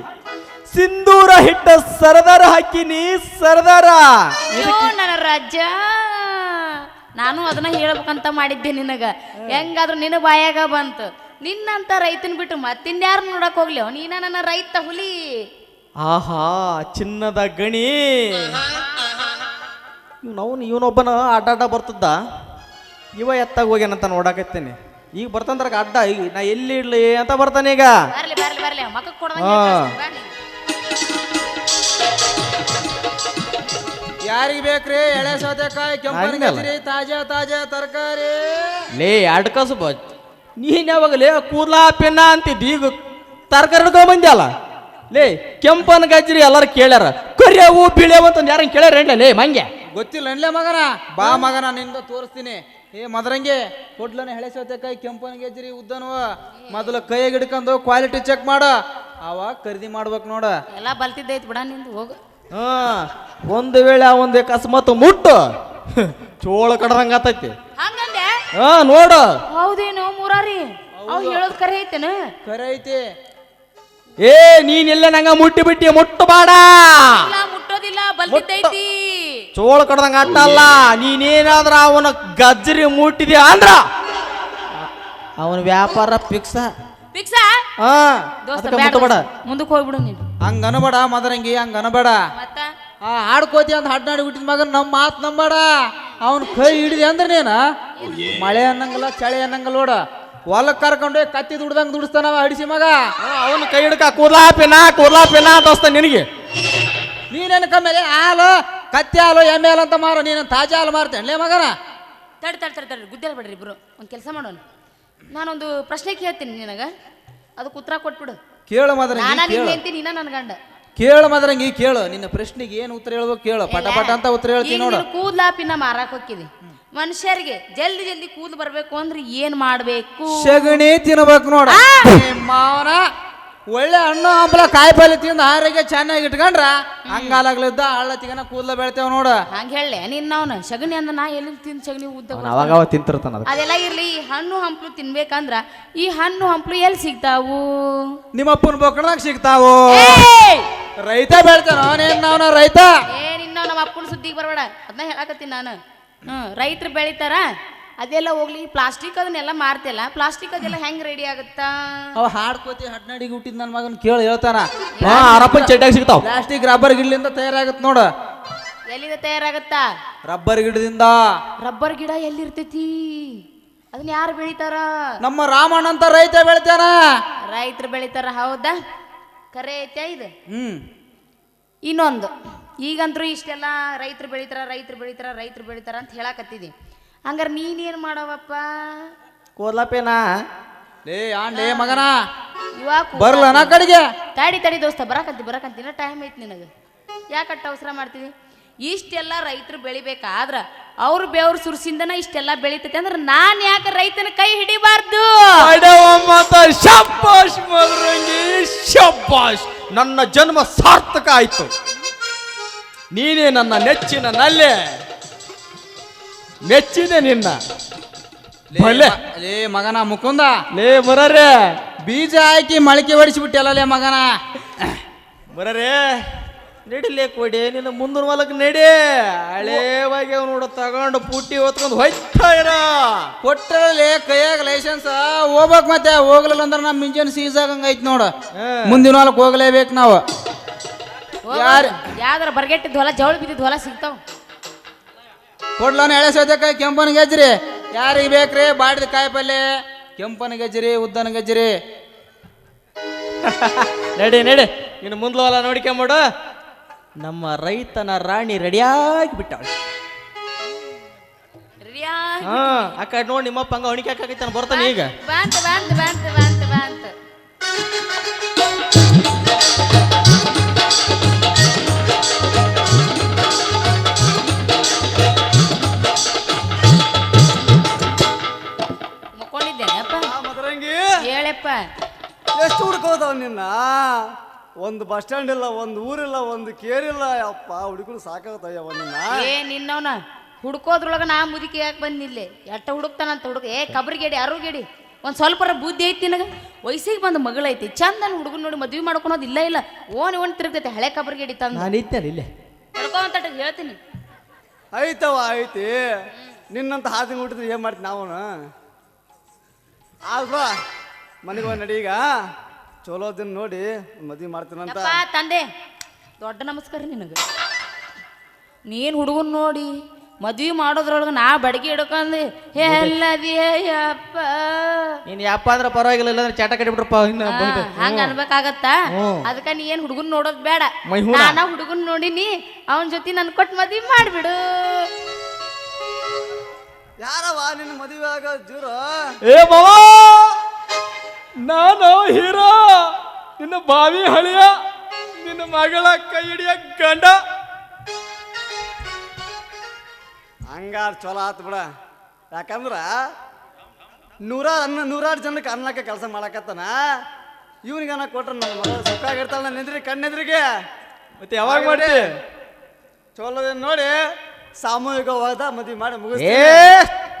ಸಿಂಧೂರ ಹಿಟ್ಟ ಸರದಾರ ಹಾಕಿನಿ ಸರದಾರ. ನನ್ನ ರಾಜ್ಯ, ನಾನು ಅದನ್ನ ಹೇಳ್ಬೇಕಂತ ಮಾಡಿದ್ದೆ ನಿನಗ. ಹೆಂಗಾದ್ರೂ ನಿನ್ನ ಬಾಯಾಗ ಬಂತು. ನಿನ್ನಂತ ರೈತನ ಬಿಟ್ಟು ಮತ್ತಿನ್ಯಾರು ನೋಡಕ್ ಹೋಗ್ಲಿ, ನೀನ ನನ್ನ ರೈತ ಹುಲಿ. ಆಹಾ, ಚಿನ್ನದ ಗಣಿ. ಇವನೊಬ್ಬನ ಅಡ್ಡ ಬರ್ತದ, ಇವ ಎತ್ತಾಗ ಹೋಗ್ಯಾನಂತ ನೋಡಾಕತ್ತೇನೆ. ಈಗ ಬರ್ತಂದ್ರ ಅಡ್ಡ, ಈಗ ನಾ ಎಲ್ಲಿ ಇಡ್ಲಿ ಅಂತ ಬರ್ತಾನೆ ಈಗ. ಬರ್ಲಿ ಮಕ್ಕಕ್ ಯಾರಿಗೆ ಬೇಕ್ರಿ ಎಳೆ ಸೌತೆಕಾಯಿ, ಕೆಂಪನ ಗಜರಿ, ತಾಜಾ ತರಕಾರಿ? ಲೇ ಅಡ್ಕಸು ನೀನ್ ಯಾವಾಗಲೇ ಕೂದ್ಲಾ ಪೆನ್ನ ಅಂತಿದ್ದಿ, ಈಗ ತರಕಾರಿ ಹಿಡ್ಕೊಂಡ್ ಅಲ್ಲ. ಲೇ ಕೆಂಪನ ಗಜ್ರಿ ಎಲ್ಲಾರು ಕೇಳ್ಯಾರ, ಕರಿಯವು ಬಿಳಿಯವು ಅಂತ ಯಾರ ಕೇಳ್ಯಾರ? ಲೇ ಮಂಗೆ ಗೊತ್ತಿಲ್ಲ ಅನ್ಲೇ ಮಗನ. ಬಾ ಮಗನ ನಿಂದ ತೋರಿಸ್ತೀನಿ. ಮದ್ರಂಗೆ ಕೊಡ್ಲನ ಎಳೆ ಸೌತೆಕಾಯಿ, ಕೆಂಪನ ಗಜ್ರಿ, ಉದ್ದನವ ಮೊದಲು ಕೈಯಾಗ ಹಿಡ್ಕೊಂಡು ಕ್ವಾಲಿಟಿ ಚೆಕ್ ಮಾಡ, ಅವಾಗ ಖರೀದಿ ಮಾಡ್ಬೇಕು ನೋಡ. ಎಲ್ಲ ಬಲ್ತಿದ್ದೈತ್ ಬಿಡ ನಿಂದು, ಹೋಗು. ಒಂದು ವೇಳೆ ಒಂದು ಅಕಸ್ಮಾತ್ ಮುಟ್ಟು ಚೋಳ ಕಡ್ದಂಗ ಆತೈತಿ. ಹಂಗಂದೆ? ನೋಡು. ಹೌದೇನು ಮುರಾರಿ, ಅವ್ ಹೇಳೋದ್ ಕರೆ ಐತೇನ? ಕರೆ ಐತಿ. ನೀನ್ ಎಲ್ಲ ನಂಗ ಮುಟ್ಟಿ ಬಿಟ್ಟಿ, ಮುಟ್ಟಬೇಡ. ಮುಟ್ಟೋದಿಲ್ಲ, ಬಲ್ತಿದ್ದೈತಿ. ಚೋಳ ಕಡ್ದಂಗ ಆಟ ಅಲ್ಲ. ನೀನೇನಾದ್ರ ಅವನ ಗಜ್ಜರಿ ಮುಟ್ಟಿದ್ಯಾ ಅಂದ್ರ ಅವನ ವ್ಯಾಪಾರ ಫಿಕ್ಸ. ಫಿಕ್ಸಾ ಹಾ ದೋಸ್ತ ಅದಕ್ಕ ಬೇಡ ಮುಟ್ಟಬೇಡ. ಮುಂದಕ್ಕೆ ಹೋಗ್ಬಿಡು ನೀನು ಹಂಗ ಅನಬೇಡ ಮದರಂಗಿ, ಹಂಗ ಅನಬೇಡ. ಮತ್ತ ಹಾಡ್ಕೋತಿ ಅಂತ ಹಡ್ನಾಡಿ ಹುಟ್ಟಿದ ಮಗನ್ ನಮ್ಮ ಮಾತು ನಂಬೇಡ. ಅವನ ಕೈ ಹಿಡಿದಿ ಅಂದ್ರೆ ನೀನ ಮಳೆ ಅನ್ನಂಗಲ್ಲ ಚಳಿ ಅನ್ನಂಗಲ್ಲ ನೋಡ. ಹೊಲಕ್ಕೆ ಕರ್ಕೊಂಡು ಕತ್ತಿ ದುಡ್ದಂಗ ದುಡಿಸ್ತಾನ ಅಡಿಸಿ ಮಗ. ಅವನ ಕೈ ಹಿಡ್ಕ ಕೂರ್ಲಾಪಿನ ದೋಸ್ತ ನಿನಗೆ. ನೀನೇನು ಕಮ್ಮೇಲೆ ಹಾಲು ಕತ್ತಿ ಹಾಲು ಎಮ್ಮೆ ಹಾಲು ಅಂತ ಮಾರೋ. ನೀನು ತಾಜಾ ಹಾಲು ಮಾರ್ತೇನೆ ಮಗನ. ತಡಿ ಗುದ್ದೇಳ ಬಿಡ್ರಿ ಇಬ್ರು. ಒಂದು ಕೆಲಸ ಮಾಡೋಣ, ನಾನೊಂದು ಪ್ರಶ್ನೆ ಕೇಳ್ತೀನಿ ನಿನಗೆ, ಅದಕ್ಕೆ ಉತ್ತರ ಕೊಟ್ಬಿಡು. ಕೇಳು ನಾನ ಮದರಂಗಿ, ನಿನ್ ಹೇಳ್ತೀನಿ, ನೀನ ನನ್ನ ಗಂಡ. ಕೇಳು ಮದರಂಗಿ, ಕೇಳು. ನಿನ್ನ ಪ್ರಶ್ನೆಗೆ ಏನು ಉತ್ತರ ಹೇಳ್ಬೇಕು ಕೇಳು. ಪಟ ಪಟ ಅಂತ ಉತ್ತರ ಹೇಳ್ತೀನಿ ನೋಡು. ಕೂದ್ಲಾಪಿನ ಮಾರಾಕ್ ಹೋಗಿದಿ. ಮನುಷ್ಯರಿಗೆ ಜಲ್ದಿ ಕೂದಲು ಬರ್ಬೇಕು ಅಂದ್ರೆ ಏನ್ ಮಾಡ್ಬೇಕು? ಸಗಣಿ ತಿನ್ಬೇಕು ನೋಡ. ಮಾವನ ಒಳ್ಳೆ ಹಣ್ಣು ಹಂಪಲ ಕಾಯಿ ಪಲ್ಯ ತಿಂದು ಆರೋಗ್ಯ ಚೆನ್ನಾಗಿ ಇಟ್ಕೊಂಡ್ರ ಹಂಗಾಲಾಗ್ಲಿದ್ದ ಹಳ್ಳ ತಿಗನ ಕೂದಲ ಬೆಳ್ತೇವ ನೋಡ. ಹಂಗ ಹೇಳಲೆ ನಿನ್ನವನ ಸಗಣಿ ಅಂದ ನಾ ಎಲ್ಲಿ ತಿಂದು ಸಗಣಿ ಉದ್ದ ಅವಾಗ ತಿಂತಿರ್ತಾನ. ಅದೆಲ್ಲ ಇರ್ಲಿ, ಹಣ್ಣು ಹಂಪ್ಲು ತಿನ್ಬೇಕಂದ್ರ ಈ ಹಣ್ಣು ಹಂಪ್ಲು ಎಲ್ಲಿ ಸಿಗ್ತಾವು? ನಿಮ್ಮಪ್ಪನ ಬೊಕ್ಕಣದಾಗ ಸಿಗ್ತಾವು. ರೈತ ಬೆಳ್ತಾನ ನಾವನ ರೈತ. ನಿನ್ನ ನಮ್ಮ ಅಪ್ಪನ ಸುದ್ದಿಗೆ ಬರಬೇಡ, ಅದನ್ನ ಹೇಳಕತ್ತೀನಿ ನಾನು. ರೈತರು ಬೆಳಿತಾರ, ಅದೆಲ್ಲ ಹೋಗ್ಲಿ. ಪ್ಲಾಸ್ಟಿಕ್ ಅದನ್ನೆಲ್ಲ ಮಾರ್ತಿಲ್ಲ, ಪ್ಲಾಸ್ಟಿಕ್ ಅದೆಲ್ಲ ಹೆಂಗ್ ರೆಡಿ ಆಗುತ್ತಾ? ಅವ ಹಾಡ್ಕೋತಿ ಹಡ್ನಾಡಿಗೆ ಹುಟ್ಟಿದ್ ನನ್ನ ಮಗನ್ ಕೇಳಿ ಹೇಳ್ತಾನ. ಅರಪ್ಪನ ಚಡ್ಡಾಗ ಸಿಗ್ತಾವ. ಪ್ಲಾಸ್ಟಿಕ್ ರಬ್ಬರ್ ಗಿಡದಿಂದ ತಯಾರಾಗತ್ ನೋಡ. ಎಲ್ಲಿಂದ ತಯಾರಾಗತ್ತಾ? ರಬ್ಬರ್ ಗಿಡದಿಂದ. ರಬ್ಬರ್ ಗಿಡ ಎಲ್ಲಿರ್ತೈತಿ? ಅದನ್ನ ಯಾರು ಬೆಳಿತಾರ? ನಮ್ಮ ರಾಮಣ್ಣ ಅಂತ ರೈತ ಬೆಳಿತಾನ. ರೈತರು ಬೆಳಿತಾರ, ಹೌದಾ? ಕರೆ ಐತ್ಯಾ ಇದು? ಇನ್ನೊಂದು, ಈಗಂತೂ ಇಷ್ಟೆಲ್ಲ ರೈತರು ಬೆಳಿತಾರ ಅಂತ ಹೇಳಕತ್ತಿದಿ. ಹಂಗಾರೆ ನೀನೇನು ಮಾಡವಪ್ಪ? ಕೋದ್ಲಪೇನ ಲೇ ಆಂಡ್ಲೇ ಮಗನ ಇವಾಗ ಬರ್ಲನ ಕಡೆಗೆ. ತಡಿ ದೋಸ್ತ, ಬರಕಂತಿನ ಟೈಮ್ ಐತಿ ನಿನಗೆ. ಯಾಕಟ್ಟ ಅವಸರ ಮಾಡ್ತೀವಿ? ಇಷ್ಟೆಲ್ಲ ರೈತರು ಬೆಳಿಬೇಕಾದ್ರ ಅವ್ರ ಬೆವ್ರ ಸುರ್ಸಿಂದನ ಇಷ್ಟೆಲ್ಲ ಬೆಳಿತೈತಿ ಅಂದ್ರೆ ನಾನ್ ಯಾಕೆ ರೈತನ ಕೈ ಹಿಡಿಬಾರ್ದು? ಶಬ್ಬಾಷ್ ಮದರಂಗಿ, ಶಬ್ಬಾಷ್. ನನ್ನ ಜನ್ಮ ಸಾರ್ಥಕ ಆಯ್ತು. ನೀನೇ ನನ್ನ ನೆಚ್ಚಿನ ನಲ್ಲೆ. ಮೆಚ್ಚಿದೆ ನಿನ್ನ. ಲೇ ಮಗನ ಮುಕುಂದ, ಲೇ ಬರರೇ ಬೀಜ ಹಾಕಿ ಮೊಳಕೆ ಹೊಡಿಸಿಬಿಟ್ಟಲ್ಲ ಲೇ ಮಗನ. ಬರರೇ ನಡಿಲೇ ಕೊಡಿ ನಿನ್ನ ಮುಂದಿನ ಹೊಲಕ್ಕೆ ನಡಿ. ಹಳೇವಾಗಿ ಅವ್ ನೋಡ ತಗೊಂಡು ಪುಟ್ಟಿ ಹೊತ್ಕೊಂಡು ಹೋಯ್ತಾ ಇರ. ಕೊಟ್ಟರಲ್ಲಿ ಕೈಯಾಗ ಲೈಸೆನ್ಸ್ ಹೋಗ್ಬೇಕು. ಮತ್ತೆ ಹೋಗ್ಲಿಲ್ಲ ಅಂದ್ರೆ ನಮ್ಮ ಇಂಜಿನ್ ಸೀಸ್ ಆಗಂಗ ಐತ್ ನೋಡ. ಮುಂದಿನ ಹೊಲಕ್ಕೆ ಹೋಗ್ಲೇಬೇಕು ನಾವು. ಯಾವ್ದಾರ ಬರ್ಗೆಟ್ಟಿದ್ ಹೊಲ, ಜವಳ ಬಿದ್ದಿದ್ ಹೊಲ ಸಿಗ್ತಾವ. ಕೊಡ್ಲಾನ ಎಳೆ ಸೌತೆಕಾಯಿ ಕೆಂಪನ ಗಜ್ರಿ ಯಾರಿಗೆ ಬೇಕ್ರಿ? ಬಾಡಿದ ಕಾಯಿ ಪಲ್ಯ ಕೆಂಪನ ಗಜ್ರಿ ಉದ್ದನ ಗಜ್ರಿ. ನಡಿ ನೀನು ಮುಂದ್ಲ ಹೊಲ ನೋಡಿಕೊಂಬಿಡು. ನಮ್ಮ ರೈತನ ರಾಣಿ ರೆಡಿಯಾಗಿ ಬಿಟ್ಟಾಳ. ಆ ಕಡೆ ನೋಡಿ ನಿಮ್ಮಪ್ಪ ಹಂಗ ಹೊಣಿಕೆ ಹಾಕೈತಾನ, ಬರ್ತಾನೆ ಈಗ. ಬಂತ ಹೇಳಪ್ಪ. ಎಷ್ಟು ಹುಡ್ಕೋತಾವ ನಿನ್ನ? ಒಂದು ಬಸ್ ಸ್ಟ್ಯಾಂಡ್ ಇಲ್ಲ, ಒಂದು ಊರಿಲ್ಲ, ಒಂದು ಕೇರಿಲ್ಲ. ಅಪ್ಪ ಹುಡುಗರು ಸಾಕಾಗತ್ತಯ್ಯವ ನಿನ್ನ. ನಿನ್ನವನ ಹುಡ್ಕೋದ್ರೊಳಗ ನಾ ಮುದುಕಿ ಯಾಕೆ ಬಂದಿಲ್ಲ? ಎಟ್ಟ ಹುಡುಕ್ತಾನಂತ ಕಬ್ರಿಗೇಡಿ ಅರುಗೇಡಿ. ಒಂದು ಸ್ವಲ್ಪ ಬುದ್ಧಿ ಐತಿ ನಿನಗೆ. ವಯಸ್ಸಿಗೆ ಬಂದು ಮಗಳೈತಿ, ಚಂದನ್ ಹುಡುಗನ್ ನೋಡಿ ಮದ್ವೆ ಮಾಡ್ಕೊಳೋದು ಇಲ್ಲ. ಓನ್ ತಿರುಗ್ತೈತೆ ಹಳೆ ಕಬ್ರಿಗೇಡಿ ತಂದು. ಹೇಳ್ಕೊಂತ ಹೇಳ್ತೀನಿ. ಐತವ ಐತಿ. ನಿನ್ನಂತ ಹಾದಿ ಮುಟ್ಟಿದ್ರೆ ಏನ್ ಮಾಡ್ತೀನಿ ನಾವು? ಆಲ್ವಾ ಮನೆಗೆ ಹೋಗಿ ನಡಿ. ಈಗ ಚಲೋ ದಿನ ನೋಡಿ ಮದ್ವೆ ಮಾಡ್ತೀನಂತ. ತಂದೆ ದೊಡ್ಡ ನಮಸ್ಕಾರ ನಿನಗೆ. ನೀನು ಹುಡುಗನ್ ನೋಡಿ ಮದ್ವಿ ಮಾಡೋದ್ರೊಳಗೆ ನಾ ಬಡಗಿ ಹಿಡ್ಕೊಂಡಿ ಎಲ್ಲದಿಯಪ್ಪ. ನೀನು ಯಪ್ಪ ಅಂದ್ರೆ ಪರವಾಗಿಲ್ಲ, ಇಲ್ಲಾಂದ್ರೆ ಚಾಟ ಕಟ್ಟಿಬಿಟ್ರಪ್ಪ. ಹಂಗ ಅನ್ಬೇಕಾಗತ್ತಾ? ಅದಕ್ಕ ನೀ ಏನ್ ಹುಡುಗನ್ ನೋಡೋದ್ ಬೇಡ. ನಾನ ಹುಡುಗನ್ ನೋಡಿನಿ, ಅವನ ಜೊತೆ ನನ್ ಕೊಟ್ಟು ಮದ್ವಿ ಮಾಡ್ಬಿಡು. ಯಾರವ ನಿನ್ನ ಮದುವೆ ಆಗ ಜೀರೋ? ಏ ಬಾವ, ನಾನು ಹೀರೋ, ನಿನ್ನ ಬಾವಿ ಹಳಿಯ, ನಿನ್ನ ಮಗಳ ಕೈ ಹಿಡಿಯ ಗಂಡ. ಹಂಗಾರ ಚಲೋ ಆತು ಬಿಡ. ಯಾಕಂದ್ರ ನೂರಾರು ಜನಕ್ಕೆ ಅನ್ನಕ್ಕೆ ಕೆಲಸ ಮಾಡಕತ್ತಾನ. ಇವನಿಗೆ ಅನ್ನ ಕೊಟ್ರ ನನ್ನ ಮಗಳು ಸುಖಾಗಿರ್ತಾಳ ನಿಂದ್ರಿ ಕಣ್ಣೆದ್ರಿಗೆ. ಮತ್ತೆ ಯಾವಾಗ ಮಾಡಿ ಚಲೋ ನೋಡಿ ಸಾಮೂಹಿಕವಾದ ಮದುವೆ ಮಾಡಿ ಮುಗಿಸ್.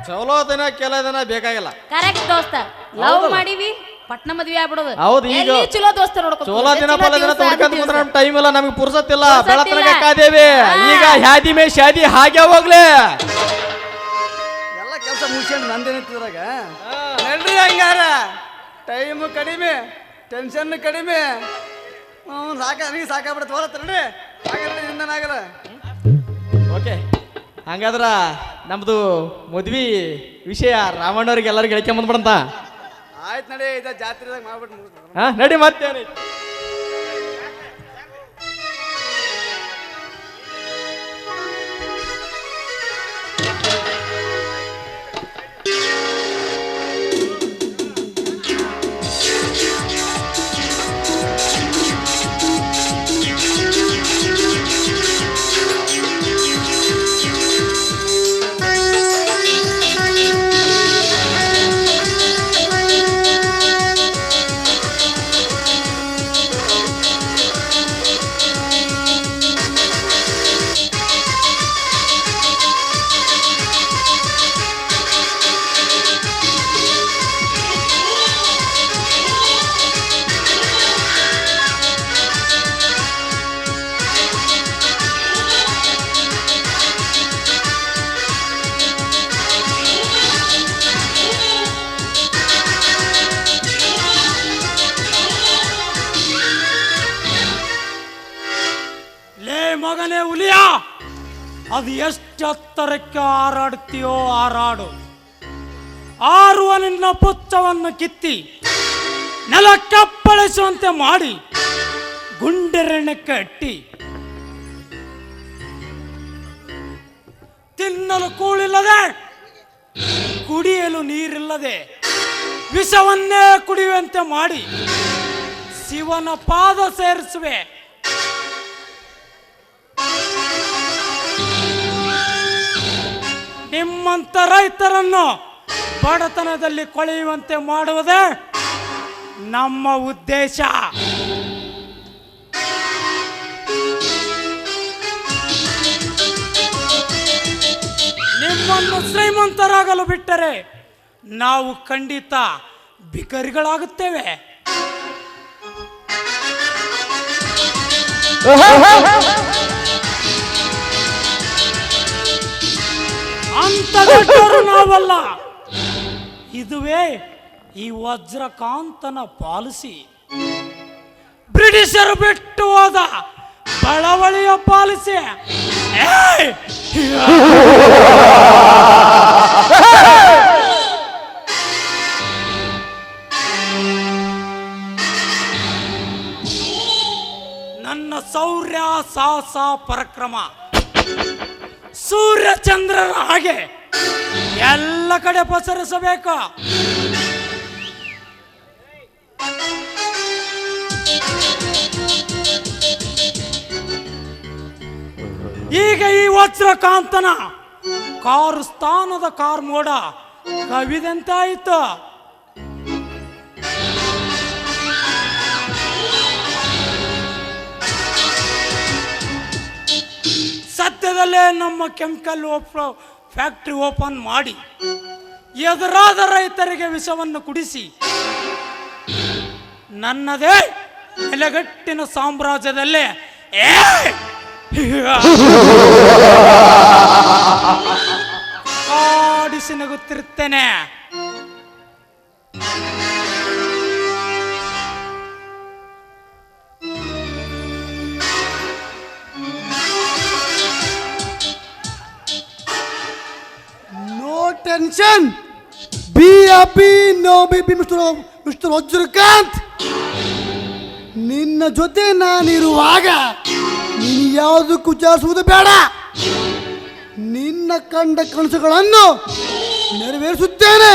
ಚಲೋ ದಿನ ಕೆಲ ದಿನ ಬೇಕಾಗಿಲ್ಲ. ಕರೆಕ್ಟ್ ದೋಸ್ತ. ಲವ್ ಮಾಡಿವಿ, ಪಟ್ನ ಮದ್ವೆ ಆಗ್ಬಿಡೋದು. ಹೌದು, ಈಗ ಎಲ್ಲಿ ಚಲೋ ದೋಸ್ತ ನೋಡ್ಕೊ ಚೋಲ ದಿನ ಪಲ ದಿನ ಹುಡ್ಕಂತ ಕುಂದ್ರ ನಮ್ ಟೈಮ್ ಇಲ್ಲ, ನಮ್ಗೆ ಪುರ್ಸತ್ತಿಲ್ಲ. ಪುರ್ಸತ್ತಿಲ್ಲ. ಬೆಳತನಕ ಕಾದೇವಿ. ಈಗ ಹ್ಯಾದಿ ಮೇ ಶಾದಿ ಹಾಗೆ ಹೋಗ್ಲಿ. ಎಲ್ಲ ಕೆಲಸ ಮುಗಿಸ್ಕೊಂಡು ನಂದೇನಿತ್ತದ್ರಾಗ ನಡ್ರಿ ಹಂಗಾರ. ಟೈಮ್ ಕಡಿಮೆ, ಟೆನ್ಷನ್ ಕಡಿಮೆ. ನನಗೆ ಸಾಕಾಗ್ಬಿಡುತ್ತೆ. ಹೋಲತ್ತ ನಡ್ರಿ, ಹಾಗಾದ್ರೆ ನಿಂದನಾಗಲ್ಲ. ಓಕೆ, ಹಂಗಾದ್ರ ನಮ್ದು ಮದ್ವಿ ವಿಷಯ ರಾಮಣ್ಣವ್ರಿಗೆ ಎಲ್ಲರಿಗೆ ಹೇಳ್ಕೊಂಬಂದ್ಬಿಡಂತ. ಆಯ್ತು ನಡಿ, ಇದ ಜಾತ್ರೆದಾಗ ಮಾಡ್ಬಿಟ್ಟು ಹಾ ನಡಿ ಮತ್ತೆ. ಮಗನೇ ಹುಲಿಯ, ಅದು ಎಷ್ಟು ಎತ್ತರಕ್ಕೆ ಹಾರಾಡ್ತೀಯೋ ಹಾರಾಡು. ಆರುವ ನಿನ್ನ ಪುಚ್ಚವನ್ನು ಕಿತ್ತಿ ನೆಲ ಕಪ್ಪಳಿಸುವಂತೆ ಮಾಡಿ ಗುಂಡೆರೆಣ್ಣಕ್ಕೆ ಅಟ್ಟಿ ತಿನ್ನಲು ಕೂಳಿಲ್ಲದೆ ಕುಡಿಯಲು ನೀರಿಲ್ಲದೆ ವಿಷವನ್ನೇ ಕುಡಿಯುವಂತೆ ಮಾಡಿ ಶಿವನ ಪಾದ ಸೇರಿಸುವೆ. ನಿಮ್ಮಂತ ರೈತರನ್ನು ಬಡತನದಲ್ಲಿ ಕೊಳೆಯುವಂತೆ ಮಾಡುವುದೇ ನಮ್ಮ ಉದ್ದೇಶ. ನಿಮ್ಮನ್ನು ಶ್ರೀಮಂತರಾಗಲು ಬಿಟ್ಟರೆ ನಾವು ಖಂಡಿತ ಬಿಕರಿಗಳಾಗುತ್ತೇವೆ. ಅಂತ ದೊಡ್ಡವರು ನಾವಲ್ಲ. ಇದುವೇ ಈ ವಜ್ರಕಾಂತನ ಪಾಲಿಸಿ. ಬ್ರಿಟಿಷರು ಬಿಟ್ಟು ಹೋದ ಬಳವಳಿಯ ಪಾಲಿಸಿ. ನನ್ನ ಶೌರ್ಯ ಸಾಹಸ ಪರಾಕ್ರಮ ಸೂರ್ಯಚಂದ್ರರ ಹಾಗೆ ಎಲ್ಲ ಕಡೆ ಪಸರಿಸಬೇಕು. ಈಗ ಈ ವಜ್ರಕಾಂತನ ಕಾರು ಸ್ಥಾನದ ಕಾರ್ ಮೋಡ ಕವಿದಂತಾಯಿತು. ಸದ್ಯದಲ್ಲೇ ನಮ್ಮ ಕೆಮಿಕಲ್ ಫ್ಯಾಕ್ಟ್ರಿ ಓಪನ್ ಮಾಡಿ ಎದುರಾದ ರೈತರಿಗೆ ವಿಷವನ್ನು ಕುಡಿಸಿ ನನ್ನದೇ ನೆಲೆಗಟ್ಟಿನ ಸಾಮ್ರಾಜ್ಯದಲ್ಲೇ ಕಾಡಿಸಿ ನಗುತ್ತಿರುತ್ತೇನೆ. Tension, be happy, no be mister Vajrakanth. ನಿನ್ನ ಜೊತೆ ನಾನಿರುವಾಗ ನೀನು ಯಾವುದಕ್ಕೂ ವಿಚಾರಿಸುವುದು ಬೇಡ. ನಿನ್ನ ಕಂಡ ಕನಸುಗಳನ್ನು ನೆರವೇರಿಸುತ್ತೇನೆ.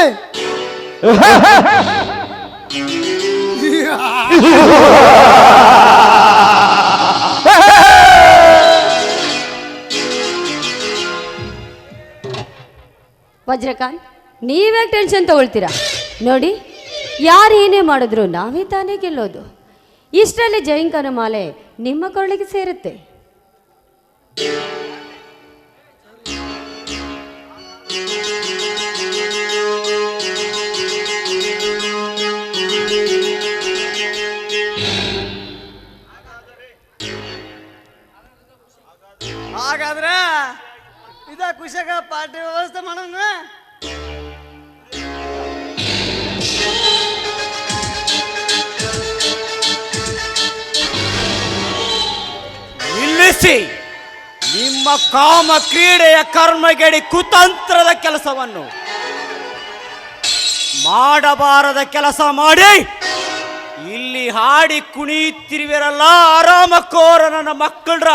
ವಜ್ರಕಾಂತ್, ನೀವೇ ಟೆನ್ಷನ್ ತಗೊಳ್ತೀರಾ? ನೋಡಿ, ಯಾರು ಏನೇ ಮಾಡಿದ್ರು ನಾವೇ ತಾನೇ ಗೆಲ್ಲೋದು. ಇಷ್ಟರಲ್ಲಿ ಜಯಂಕನ ಮಾಲೆ ನಿಮ್ಮ ಕೊರಳಿಗೆ ಸೇರುತ್ತೆ. ನಿಲ್ಲಿಸಿ ನಿಮ್ಮ ಕಾಮ ಕ್ರೀಡೆಯ ಕರ್ಮಗೆಡಿ ಕುತಂತ್ರದ ಕೆಲಸವನ್ನು ಮಾಡಬಾರದ ಕೆಲಸ ಮಾಡಿ ಇಲ್ಲಿ ಹಾಡಿ ಕುಣಿಯುತ್ತಿರುವಿರಲ್ಲ ಆರಾಮಕ್ಕೋರ ನನ್ನ ಮಕ್ಕಳ್ರ.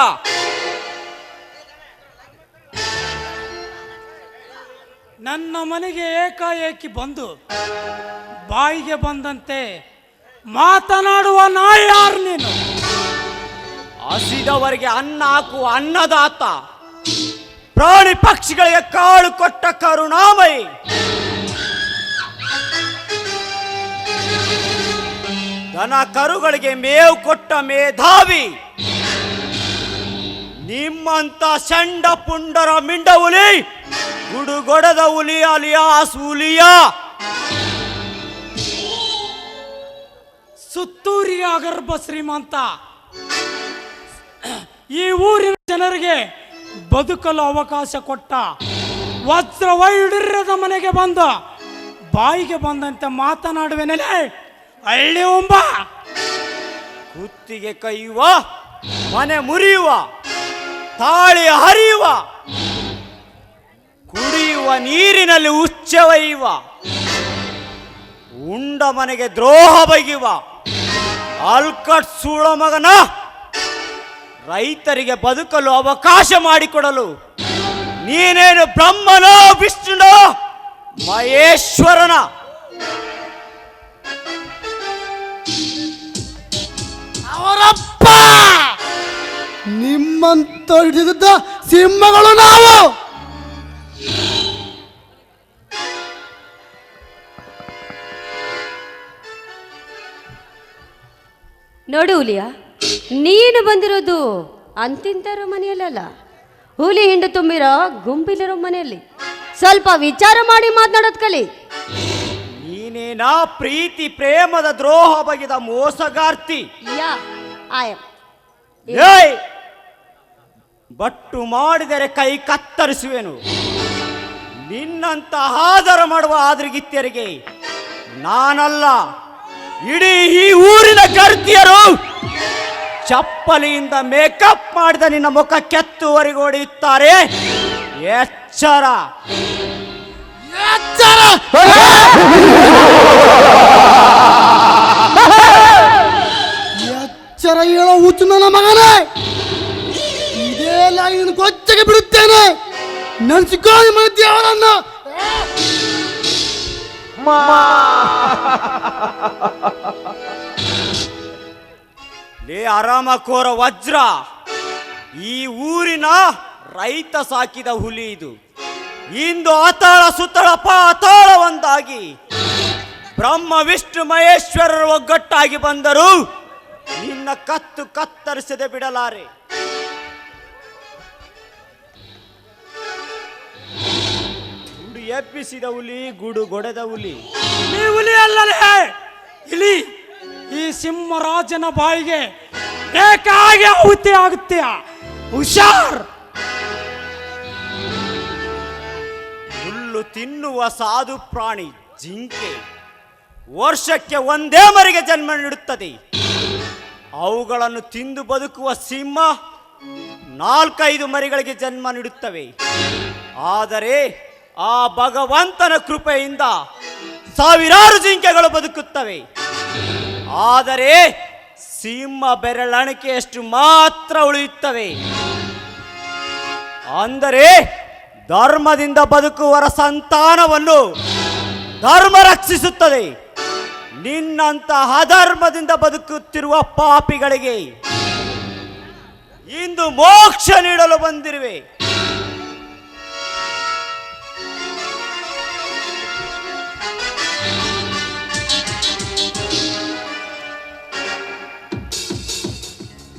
ನನ್ನ ಮನೆಗೆ ಏಕಾಏಕಿ ಬಂದು ಬಾಯಿಗೆ ಬಂದಂತೆ ಮಾತನಾಡುವ ನಾಯಿ ಯಾರು ನೀನು? ಹಸಿದವರಿಗೆ ಅನ್ನ ಹಾಕುವ ಅನ್ನದಾತ, ಪ್ರಾಣಿ ಪಕ್ಷಿಗಳಿಗೆ ಕಾಳು ಕೊಟ್ಟ ಕರುಣಾಮಯಿ, ದನ ಕರುಗಳಿಗೆ ಮೇವು ಕೊಟ್ಟ ಮೇಧಾವಿ, ನಿಮ್ಮಂತ ಚಂಡ ಪುಂಡರ ಮಿಂಡ ಹುಲಿ, ಗುಡುಗೊಡದ ಹುಲಿ ಅಲಿಯಾಸ್ ಹುಲಿಯ. ಸುತ್ತೂರಿಯ ಅಗರ್ಭ ಶ್ರೀಮಂತ ಈ ಊರಿನ ಜನರಿಗೆ ಬದುಕಲು ಅವಕಾಶ ಕೊಟ್ಟ ವಜ್ರ ವೈಡೂರ್ಯದ ಮನೆಗೆ ಬಂದ ಬಾಯಿಗೆ ಬಂದಂತೆ ಮಾತನಾಡುವೆನಲೇ ಹಳ್ಳಿ ಒಂಬ. ಕುತ್ತಿಗೆ ಕೈಯುವ, ಮನೆ ಮುರಿಯುವ, ತಾಳಿ ಹರಿಯುವ, ಕುಡಿಯುವ ನೀರಿನಲ್ಲಿ ಉಚ್ಚವಯ್ಯುವ, ಉಂಡ ಮನೆಗೆ ದ್ರೋಹ ಬಗೆಯುವ ಅಲ್ಕಟ್ ಸೂಳ ಮಗನ, ರೈತರಿಗೆ ಬದುಕಲು ಅವಕಾಶ ಮಾಡಿಕೊಡಲು ನೀನೇನು ಬ್ರಹ್ಮನೋ ವಿಷ್ಣುನೋ ಮಹೇಶ್ವರನ? ಅವರಪ್ಪ ನಿಮ್ಮಂತ ಹಿಡಿದಿದ್ದ ಸಿಂಹಗಳು ನಾವು. ನೋಡು ಹುಲಿಯ, ನೀನು ಬಂದಿರೋದು ಅಂತಿಂತರ ಮನೆಯಲ್ಲ, ಹುಲಿ ಹಿಂಡು ತುಂಬಿರೋ ಗುಂಪಿಲಿರೋ ಮನೆಯಲ್ಲಿ. ಸ್ವಲ್ಪ ವಿಚಾರ ಮಾಡಿ ಮಾತನಾಡೋದ್ ಕಲಿ. ನೀನೇನಾ ಪ್ರೀತಿ ಪ್ರೇಮದ ದ್ರೋಹ ಬಗೆದ ಮೋಸಗಾರ್ತಿ? ಯಾ ಆಯಂ ಏಯ್! ಬಟ್ಟು ಮಾಡಿದರೆ ಕೈ ಕತ್ತರಿಸುವೆನು. ನಿನ್ನಂತ ಆದರ ಮಾಡುವ ಆದ್ರಗಿತ್ಯರಿಗೆ ನಾನಲ್ಲ, ಇಡೀ ಈ ಊರಿನ ಗರ್ತಿಯರು ಚಪ್ಪಲಿಯಿಂದ ಮೇಕಪ್ ಮಾಡಿದ ನಿನ್ನ ಮುಖ ಕೆತ್ತುವರೆಗೆ ಹೊಡೆಯುತ್ತಾರೆ. ಎಚ್ಚರ! ಎಚ್ಚರ ಹೇಳೋ ಹುಚ್ಚು ನನ್ನ ಮಗನೇ, ಇದೇ ಲೈನ್ ಕೊಚ್ಚಗೆ ಬಿಡುತ್ತೇನೆ. ನೆನ್ಸಿಕೊಳ್ಳಿ ಮಂದಿ ಅವರನ್ನು. ಲೇ ಆರಾಮಕೋರ ವಜ್ರ, ಈ ಊರಿನ ರೈತ ಸಾಕಿದ ಹುಲಿ ಇದು. ಇಂದು ಅತಾಳ ಸುತ್ತಳ ಪಾತಾಳ ಒಂದಾಗಿ ಬ್ರಹ್ಮ ವಿಷ್ಣು ಮಹೇಶ್ವರರು ಒಗ್ಗಟ್ಟಾಗಿ ಬಂದರು ನಿನ್ನ ಕತ್ತು ಕತ್ತರಿಸದೆ ಬಿಡಲಾರೆ. ಗುಡು ಎಬ್ಬಿಸಿದ ಹುಲಿ, ಗುಡು ಗೊಡೆದ ಹುಲಿ. ನೀ ಹುಲಿ ಅಲ್ಲಲೇ ಇಲಿ. ಈ ಸಿಂಹರಾಜನ ಬಾಯಿಗೆ ಬೇಕಾಗಿ ಆಹುತಿ ಆಗುತ್ತೀಯ, ಹುಷಾರ್. ಹುಲ್ಲು ತಿನ್ನುವ ಸಾಧು ಪ್ರಾಣಿ ಜಿಂಕೆ ವರ್ಷಕ್ಕೆ ಒಂದೇ ಮರಿಗೆ ಜನ್ಮ ನೀಡುತ್ತದೆ. ಅವುಗಳನ್ನು ತಿಂದು ಬದುಕುವ ಸಿಂಹ 4-5 ಮರಿಗಳಿಗೆ ಜನ್ಮ ನೀಡುತ್ತವೆ. ಆದರೆ ಆ ಭಗವಂತನ ಕೃಪೆಯಿಂದ ಸಾವಿರಾರು ಜಿಂಕೆಗಳು ಬದುಕುತ್ತವೆ. ಆದರೆ ಸಿಂಹ ಬೆರಳಣಿಕೆಯಷ್ಟು ಮಾತ್ರ ಉಳಿಯುತ್ತವೆ. ಅಂದರೆ ಧರ್ಮದಿಂದ ಬದುಕುವರ ಸಂತಾನವನ್ನು ಧರ್ಮ ರಕ್ಷಿಸುತ್ತದೆ. ನಿನ್ನಂತ ಅಧರ್ಮದಿಂದ ಬದುಕುತ್ತಿರುವ ಪಾಪಿಗಳಿಗೆ ಇಂದು ಮೋಕ್ಷ ನೀಡಲು ಬಂದಿರುವೆ.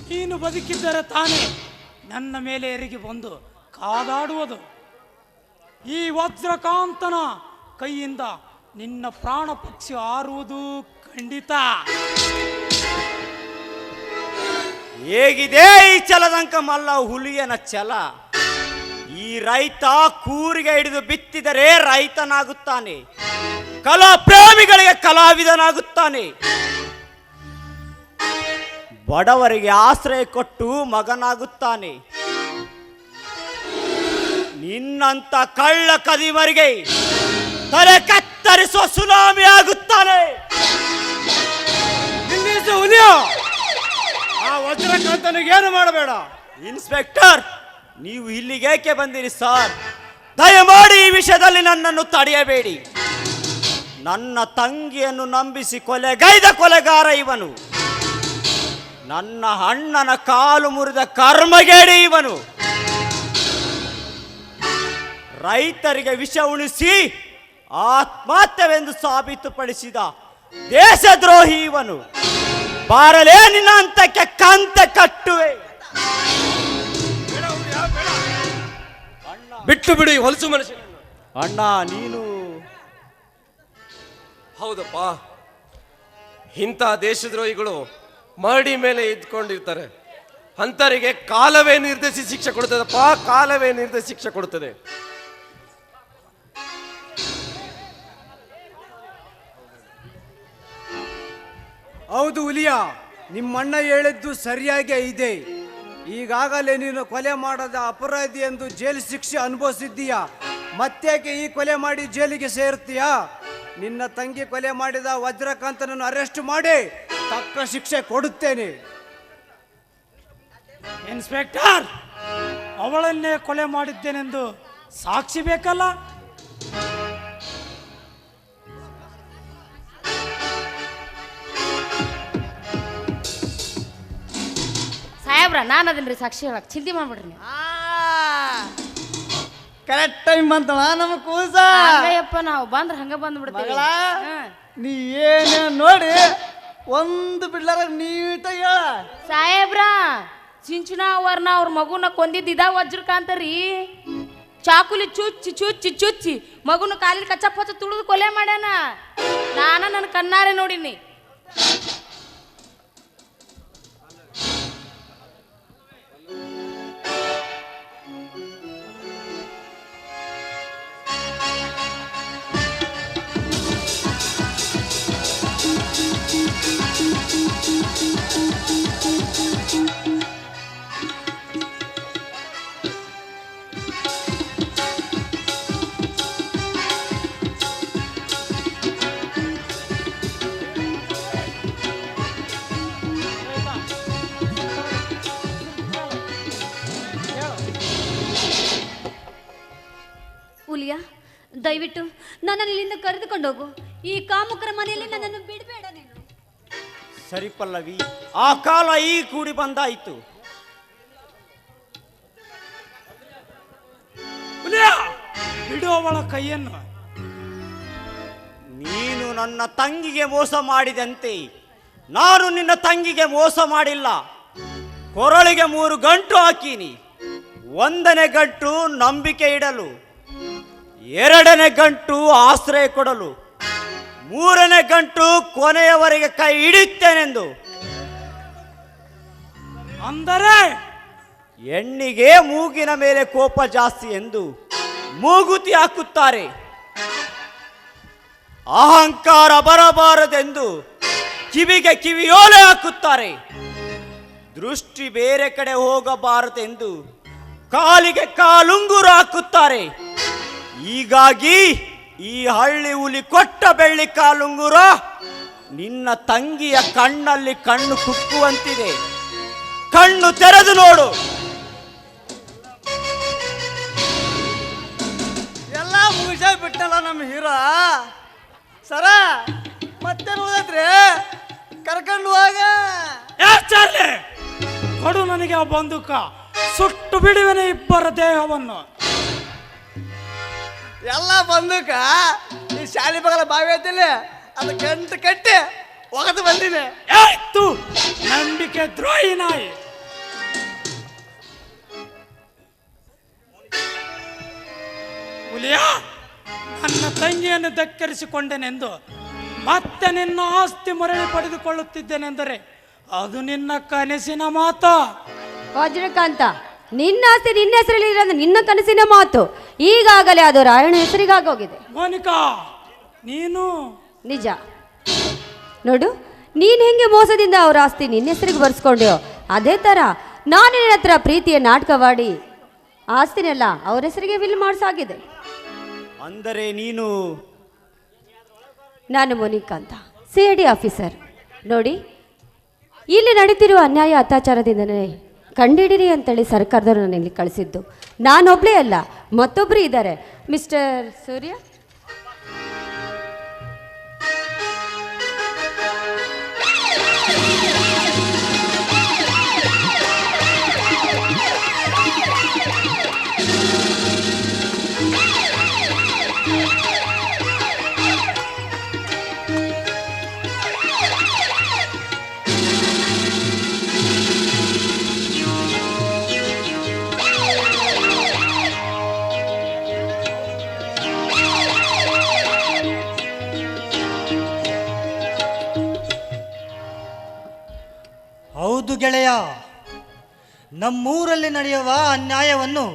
ನೀನು ಬದುಕಿದ್ದರೆ ತಾನೇ ನನ್ನ ಮೇಲೆ ಎರಗಿ ಬಂದು ಕಾದಾಡುವುದು. ಈ ವಜ್ರಕಾಂತನ ಕೈಯಿಂದ ನಿನ್ನ ಪ್ರಾಣ ಪಕ್ಷಿ ಹಾರುವುದು ಖಂಡಿತ. ಹೇಗಿದೆ ಈ ಛಲದಂಕ ಮಲ್ಲ ಹುಲಿಯನ ಛಲ? ಈ ರೈತ ಕೂರಿಗೆ ಹಿಡಿದು ಬಿತ್ತಿದರೆ ರೈತನಾಗುತ್ತಾನೆ, ಕಲಾ ಪ್ರೇಮಿಗಳಿಗೆ ಕಲಾವಿದನಾಗುತ್ತಾನೆ. ಬಡವರಿಗೆ ಆಶ್ರಯ ಕೊಟ್ಟು ಮಗನಾಗುತ್ತಾನೆ. ನಿನ್ನಂತ ಕಳ್ಳ ಕದಿಮರಿಗೆ ತಲೆ ಕತ್ತರಿಸುವ ಸುನಾಮಿ ಆಗುತ್ತಾನೆ. ನಿಲ್ಲಿಸು ಹುಲಿಯೋ, ಆ ವಜ್ರಕಾಂತನಿಗೇನು ಮಾಡಬೇಡ. ಇನ್ಸ್ಪೆಕ್ಟರ್, ನೀವು ಇಲ್ಲಿಗೇಕೆ ಬಂದಿರಿ ಸರ್? ದಯಮಾಡಿ ಈ ವಿಷಯದಲ್ಲಿ ನನ್ನನ್ನು ತಡೆಯಬೇಡಿ. ನನ್ನ ತಂಗಿಯನ್ನು ನಂಬಿಸಿ ಕೊಲೆಗೈದ ಕೊಲೆಗಾರ ಇವನು. ನನ್ನ ಅಣ್ಣನ ಕಾಲು ಮುರಿದ ಕರ್ಮಗೇಡಿ ಇವನು. ರೈತರಿಗೆ ವಿಷ ಉಣಿಸಿ ಆತ್ಮಹತ್ಯವೆಂದು ಸಾಬೀತುಪಡಿಸಿದ ದೇಶದ್ರೋಹಿ ಇವನು. ಬಾರಲೇ ನಿನ್ನ ಹಂತಕ್ಕೆ ಕಂತೆ ಕಟ್ಟುವೆ. ಬಿಟ್ಟು ಬಿಡು ಈ ಹೊಲಸು ಮನುಷ್ಯನನ್ನು. ಅಣ್ಣ ನೀನು ಹೌದಪ್ಪ, ಇಂಥ ದೇಶದ್ರೋಹಿಗಳು ಮರಡಿ ಮೇಲೆ ಇದ್ಕೊಂಡಿರ್ತಾರೆ. ಅಂತರಿಗೆ ಕಾಲವೇ ನಿರ್ಧರಿಸಿ ಶಿಕ್ಷೆ ಕೊಡುತ್ತದಪ್ಪ, ಕಾಲವೇ ನಿರ್ಧರಿಸಿ ಶಿಕ್ಷೆ ಕೊಡುತ್ತದೆ. ಹೌದು ಹುಲಿಯ, ನಿಮ್ಮಣ್ಣ ಹೇಳಿದ್ದು ಸರಿಯಾಗೇ ಇದೆ. ಈಗಾಗಲೇ ನೀನು ಕೊಲೆ ಮಾಡದ ಅಪರಾಧಿ ಎಂದು ಜೈಲು ಶಿಕ್ಷೆ ಅನುಭವಿಸಿದ್ದೀಯಾ. ಮತ್ತೇಕೆ ಈ ಕೊಲೆ ಮಾಡಿ ಜೈಲಿಗೆ ಸೇರ್ತೀಯಾ? ನಿನ್ನ ತಂಗಿ ಕೊಲೆ ಮಾಡಿದ ವಜ್ರಕಾಂತನನ್ನು ಅರೆಸ್ಟ್ ಮಾಡಿ ತಕ್ಕ ಶಿಕ್ಷೆ ಕೊಡುತ್ತೇನೆ. ಇನ್ಸ್ಪೆಕ್ಟರ್, ಅವಳನ್ನೇ ಕೊಲೆ ಮಾಡಿದ್ದೇನೆಂದು ಸಾಕ್ಷಿ ಬೇಕಲ್ಲ? ಸಾಹೇಬ್ರ, ನಾನು ಅದನ್ರಿ ಸಾಕ್ಷಿ ಹೇಳಕ್ ಚಿಂತೆ ಮಾಡ್ಬಿಡ್ರಿ ನೀವು. ಕರೆಕ್ಟ್ ಟೈಮ್ ಬಂತಳ ನಮ್ಮ ಕೂಸ. ಹಂಗಯ್ಯಪ್ಪ, ನಾವು ಬಂದ್ರೆ ಹಂಗ ಬಂದ್ಬಿಡ್ತೀವಿ. ನೀ ಏನೇ ನೋಡಿ ಒಂದು ಬಿಡ್ಲಾರ ನೀಟಾಗಿ ಹೇಳ. ಸಾಹೇಬ್ರ, ಚಿಂಚುನ ಅವರ್ನ ಅವ್ರ ಮಗುನ ಕೊಂದಿದ್ದ ಇದ ವಜ್ರಕಾಂತರಿ. ಚಾಕುಲಿ ಚುಚ್ಚಿ ಚುಚ್ಚಿ ಚುಚ್ಚಿ ಮಗುನ ಕಾಲಿನ ಕಚ್ಚಪ್ಪ ಹಚ್ಚ ತುಳಿದು ಕೊಲೆ ಮಾಡ್ಯಾನ. ನಾನ ನನ್ನ ಕಣ್ಣಾರೆ ನೋಡಿನಿ. ಹುಲಿಯ, ದಯವಿಟ್ಟು ನನ್ನನ್ನು ಇಲ್ಲಿಂದ ಕರೆದುಕೊಂಡು ಹೋಗು. ಈ ಕಾಮುಕರ ಮನೆಯಲ್ಲಿ ನನ್ನನ್ನು ಬಿಡಬೇಡ ನೀನು. ಸರಿ ಪಲ್ಲವಿ, ಆ ಕಾಲ ಈ ಕೂಡಿ ಬಂದಾಯಿತು. ಬಿಡು ಅವಳ ಕೈಯನ್ನು. ನೀನು ನನ್ನ ತಂಗಿಗೆ ಮೋಸ ಮಾಡಿದಂತೆ ನಾನು ನಿನ್ನ ತಂಗಿಗೆ ಮೋಸ ಮಾಡಿಲ್ಲ. ಕೊರಳಿಗೆ 3 ಗಂಟು ಹಾಕೀನಿ. 1ನೇ ಗಂಟು ನಂಬಿಕೆ ಇಡಲು, 2ನೇ ಗಂಟು ಆಶ್ರಯ ಕೊಡಲು, 3ನೇ ಗಂಟು ಕೊನೆಯವರೆಗೆ ಕೈ ಹಿಡಿಯುತ್ತೇನೆಂದು. ಅಂದರೆ ಹೆಣ್ಣಿಗೆ ಮೂಗಿನ ಮೇಲೆ ಕೋಪ ಜಾಸ್ತಿ ಎಂದು ಮೂಗುತಿ ಹಾಕುತ್ತಾರೆ. ಅಹಂಕಾರ ಬರಬಾರದೆಂದು ಕಿವಿಗೆ ಕಿವಿಯೋಲೆ ಹಾಕುತ್ತಾರೆ. ದೃಷ್ಟಿ ಬೇರೆ ಕಡೆ ಹೋಗಬಾರದೆಂದು ಕಾಲಿಗೆ ಕಾಲುಂಗುರು ಹಾಕುತ್ತಾರೆ. ಹೀಗಾಗಿ ಈ ಹಳ್ಳಿ ಹುಲಿ ಕೊಟ್ಟ ಬೆಳ್ಳಿ ಕಾಲುಂಗುರ ನಿನ್ನ ತಂಗಿಯ ಕಣ್ಣಲ್ಲಿ ಕಣ್ಣು ಕುಕ್ಕುವಂತಿದೆ. ಕಣ್ಣು ತೆರೆದು ನೋಡು. ಎಲ್ಲ ಮುಗಿಸ ಬಿಟ್ಟಲ್ಲ ನಮ್ಮ ಹೀರೋ ಸರ. ಮತ್ತೆ ಉಳಿದ್ರಿ ಕರ್ಕೊಂಡು ಹೋಗ. ಚಾರ್ಲಿ, ಕೊಡು ನನಗೆ ಆ ಬಂದೂಕ. ಸುಟ್ಟು ಬಿಡುವೆನೆ ಇಬ್ಬರ ದೇಹವನ್ನು. ಎಲ್ಲ ಬಂದೂಕ ಈ ಶಾಲೆ ಬಗಲ ಬಾವಿ ಐತಿಲ್ಲ, ಅದು ಗಂಟು ಕಟ್ಟಿ ಒಗದು ಬಂದಿನಿ. ಆಯ್ತು, ನಂಬಿಕೆ ದ್ರೋಹಿ ನಾಯಿ. ಹುಲಿಯ, ನನ್ನ ತಂಗಿಯನ್ನು ಧಕ್ಕರಿಸಿಕೊಂಡೆನೆಂದು ಮತ್ತೆ ನಿನ್ನ ಆಸ್ತಿ ಮರಳಿ ಪಡೆದುಕೊಳ್ಳುತ್ತಿದ್ದೇನೆಂದರೆ ಅದು ನಿನ್ನ ಕನಸಿನ ಮಾತು. ವಜ್ರಕಾಂತ, ನಿನ್ನ ಆಸ್ತಿ ನಿನ್ನ ಹೆಸರಲ್ಲಿ ಇರೋದು ನಿನ್ನ ಕನಸಿನ ಮಾತು. ಈಗಾಗಲೇ ಅದು ರಾಯಣ ಹೆಸರಿಗಾಗೋಗಿದೆ. ಮೋನಿಕಾ, ನೀನು ನಿಜ ನೋಡು, ನೀನು ಹೆಂಗೆ ಮೋಸದಿಂದ ಅವ್ರ ಆಸ್ತಿ ನಿನ್ನ ಹೆಸರಿಗೆ ಬರ್ಸ್ಕೊಂಡ್ಯೋ ಅದೇ ಥರ ನಾನು ನಿನ್ನ ಹತ್ರ ಪ್ರೀತಿಯ ನಾಟಕವಾಡಿ ಆಸ್ತಿನೆಲ್ಲ ಅವ್ರ ಹೆಸರಿಗೆ ವಿಲ್ ಮಾಡಿಸಾಗಿದೆ. ಅಂದರೆ ನೀನು? ನಾನು ಮೋನಿಕಾ ಅಂತ CID ಆಫೀಸರ್. ನೋಡಿ, ಇಲ್ಲಿ ನಡೀತಿರುವ ಅನ್ಯಾಯ ಅತ್ಯಾಚಾರದಿಂದನೇ ಕಂಡಿಡಿರಿ ಅಂತೇಳಿ ಸರ್ಕಾರದವರು ನಾನು ಇಲ್ಲಿ ಕಳಿಸಿದ್ದು. ನಾನೊಬ್ಬಳೇ ಅಲ್ಲ, ಮತ್ತೊಬ್ಬರು ಇದ್ದಾರೆ. ಮಿಸ್ಟರ್ ಸೂರ್ಯ, ಹೌದು ಗೆಳೆಯ, ನಮ್ಮೂರಲ್ಲಿ ನಡೆಯುವ ಅನ್ಯಾಯವನ್ನು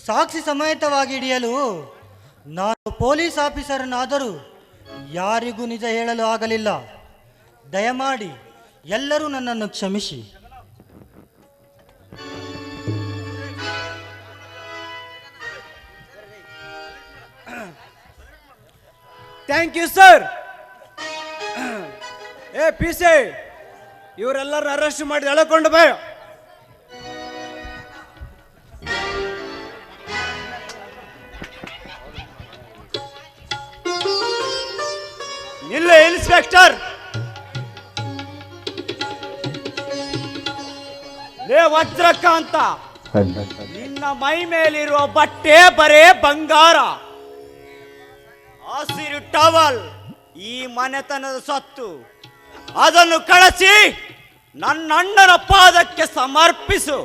ಸಾಕ್ಷಿ ಸಮೇತವಾಗಿ ಹಿಡಿಯಲು ನಾನು ಪೊಲೀಸ್ ಆಫೀಸರ್ನಾದರೂ ಯಾರಿಗೂ ನಿಜ ಹೇಳಲು ಆಗಲಿಲ್ಲ. ದಯಮಾಡಿ ಎಲ್ಲರೂ ನನ್ನನ್ನು ಕ್ಷಮಿಸಿ. Thank you sir. PC, ಇವರೆಲ್ಲರೂ ಅರೆಸ್ಟ್ ಮಾಡಿ ಎಳಕೊಂಡು ಬಾ. ನಿಲ್ಲೆ ಇನ್ಸ್ಪೆಕ್ಟರ್. ಲೇ ವಜ್ರಕಾಂತ, ನಿನ್ನ ಮೈ ಮೇಲಿರುವ ಬಟ್ಟೆ ಬರೇ ಬಂಗಾರ, ಹಸಿರು ಟವಲ್ ಈ ಮನೆತನದ ಸತ್ತು. ಅದನ್ನು ಕಳಿಸಿ ನನ್ನ ಅಣ್ಣನ ಪಾದಕ್ಕೆ ಸಮರ್ಪಿಸು.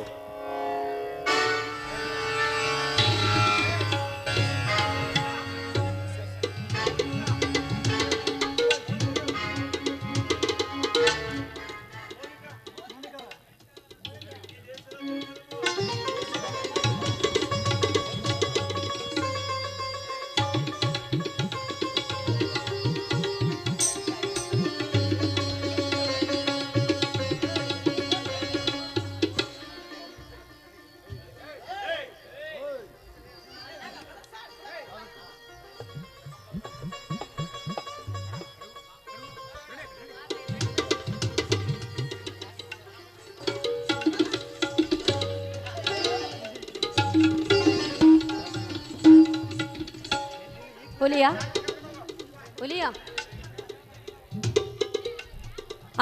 ಹುಲಿಯಾ,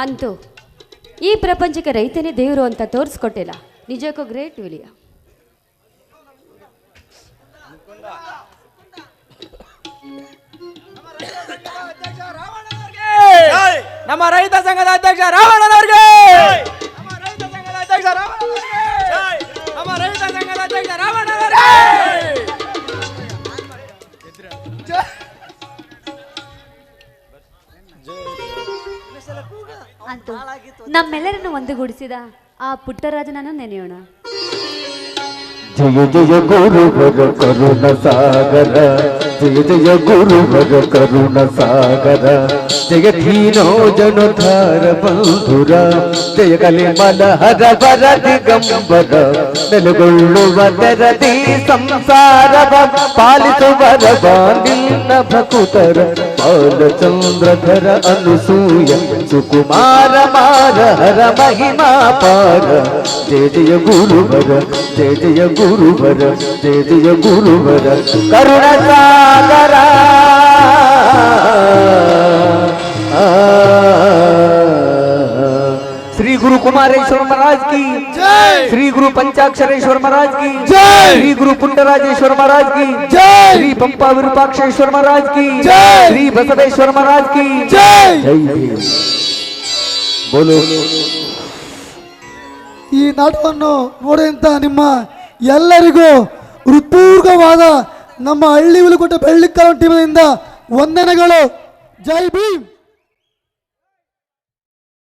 ಅಂತೂ ಈ ಪ್ರಪಂಚಕ್ಕೆ ರೈತನೇ ದೇವರು ಅಂತ ತೋರಿಸ್ಕೊಟ್ಟಿಲ್ಲ. ನಿಜಕ್ಕೂ ಗ್ರೇಟ್ ಹುಲಿಯಾ. ನಮ್ಮ ರೈತ ಸಂಘದ ಅಧ್ಯಕ್ಷ ರಾವಣನವರಿಗೆ, ನಮ್ಮ ರೈತ ಸಂಘದ ಅಧ್ಯಕ್ಷ ರಾವಣನವರಿಗೆ, ನಮ್ಮ ರೈತ ಸಂಘದ ಅಧ್ಯಕ್ಷ ರಾವಣನವರಿಗೆ. ಅಂತೂ ನಮ್ಮೆಲ್ಲರನ್ನು ಒಂದುಗೂಡಿಸಿದ ಆ ಪುಟ್ಟರಾಜನನ್ನು ನೆನೆಯೋಣ. ಜಯ ಜಯ ಗುರುವರ ಕರುಣ ಸಾಗರ, ಜಯ ಜಯ ಗುರುವರ ಕರುಣ ಸಾಗರ, ಜಯ ದೀನೋ ಜನೋದ್ಧಾರ ಬಂಧುರ, ಜಯ ಕಲಿಮಲ ಹರ ವರ ದಿಗಂಬರ, ನೆಲೆಗೊಳ್ಳುವ ತೆರದಿ ಸಂಸಾರವ ಪಾಲಿಸುವರವ ನಿನ್ನ ಭಕುತರ, ಬಾಲಚಂದ್ರಧರ ಅನುಸೂಯ ಸುಕುಮಾರ ಮಾರ ಹರ ಮಹಿಮಾ ಪಾರ. ಜಯ ಜಯ ಗುರುವರ, ಜಯ ಜಯ ಗುರುವರ, ಜಯ ಜಯ ಗುರುವರ ಕರುಣ ಸಾಗರ. श्री गुरु कुमारेश्वर महाराज की जय, श्री गुरु पंचाक्षरेश्वर महाराज की जय, श्री गुरु पुंडराजेश्वर महाराज की जय, श्री पंपा विरूपाक्षेश्वर महाराज की जय, श्री बसवेश्वर महाराज की जय. जय भीम. बोलो. ಈ ನಾಟಕವನ್ನು ನೋಡಿದಂತ ನಿಮ್ಮ ಎಲ್ಲರಿಗೂ ಹೃತ್ಪೂರ್ವಕವಾದ ನಮ್ಮ ಹಳ್ಳಿ ಹುಲಿಕೋಟೆ ಬೆಳ್ಳಿಕಾಲ ಟೀಮಿನಿಂದ ವಂದನೆಗಳು. ಜೈ ಭೀಮ್.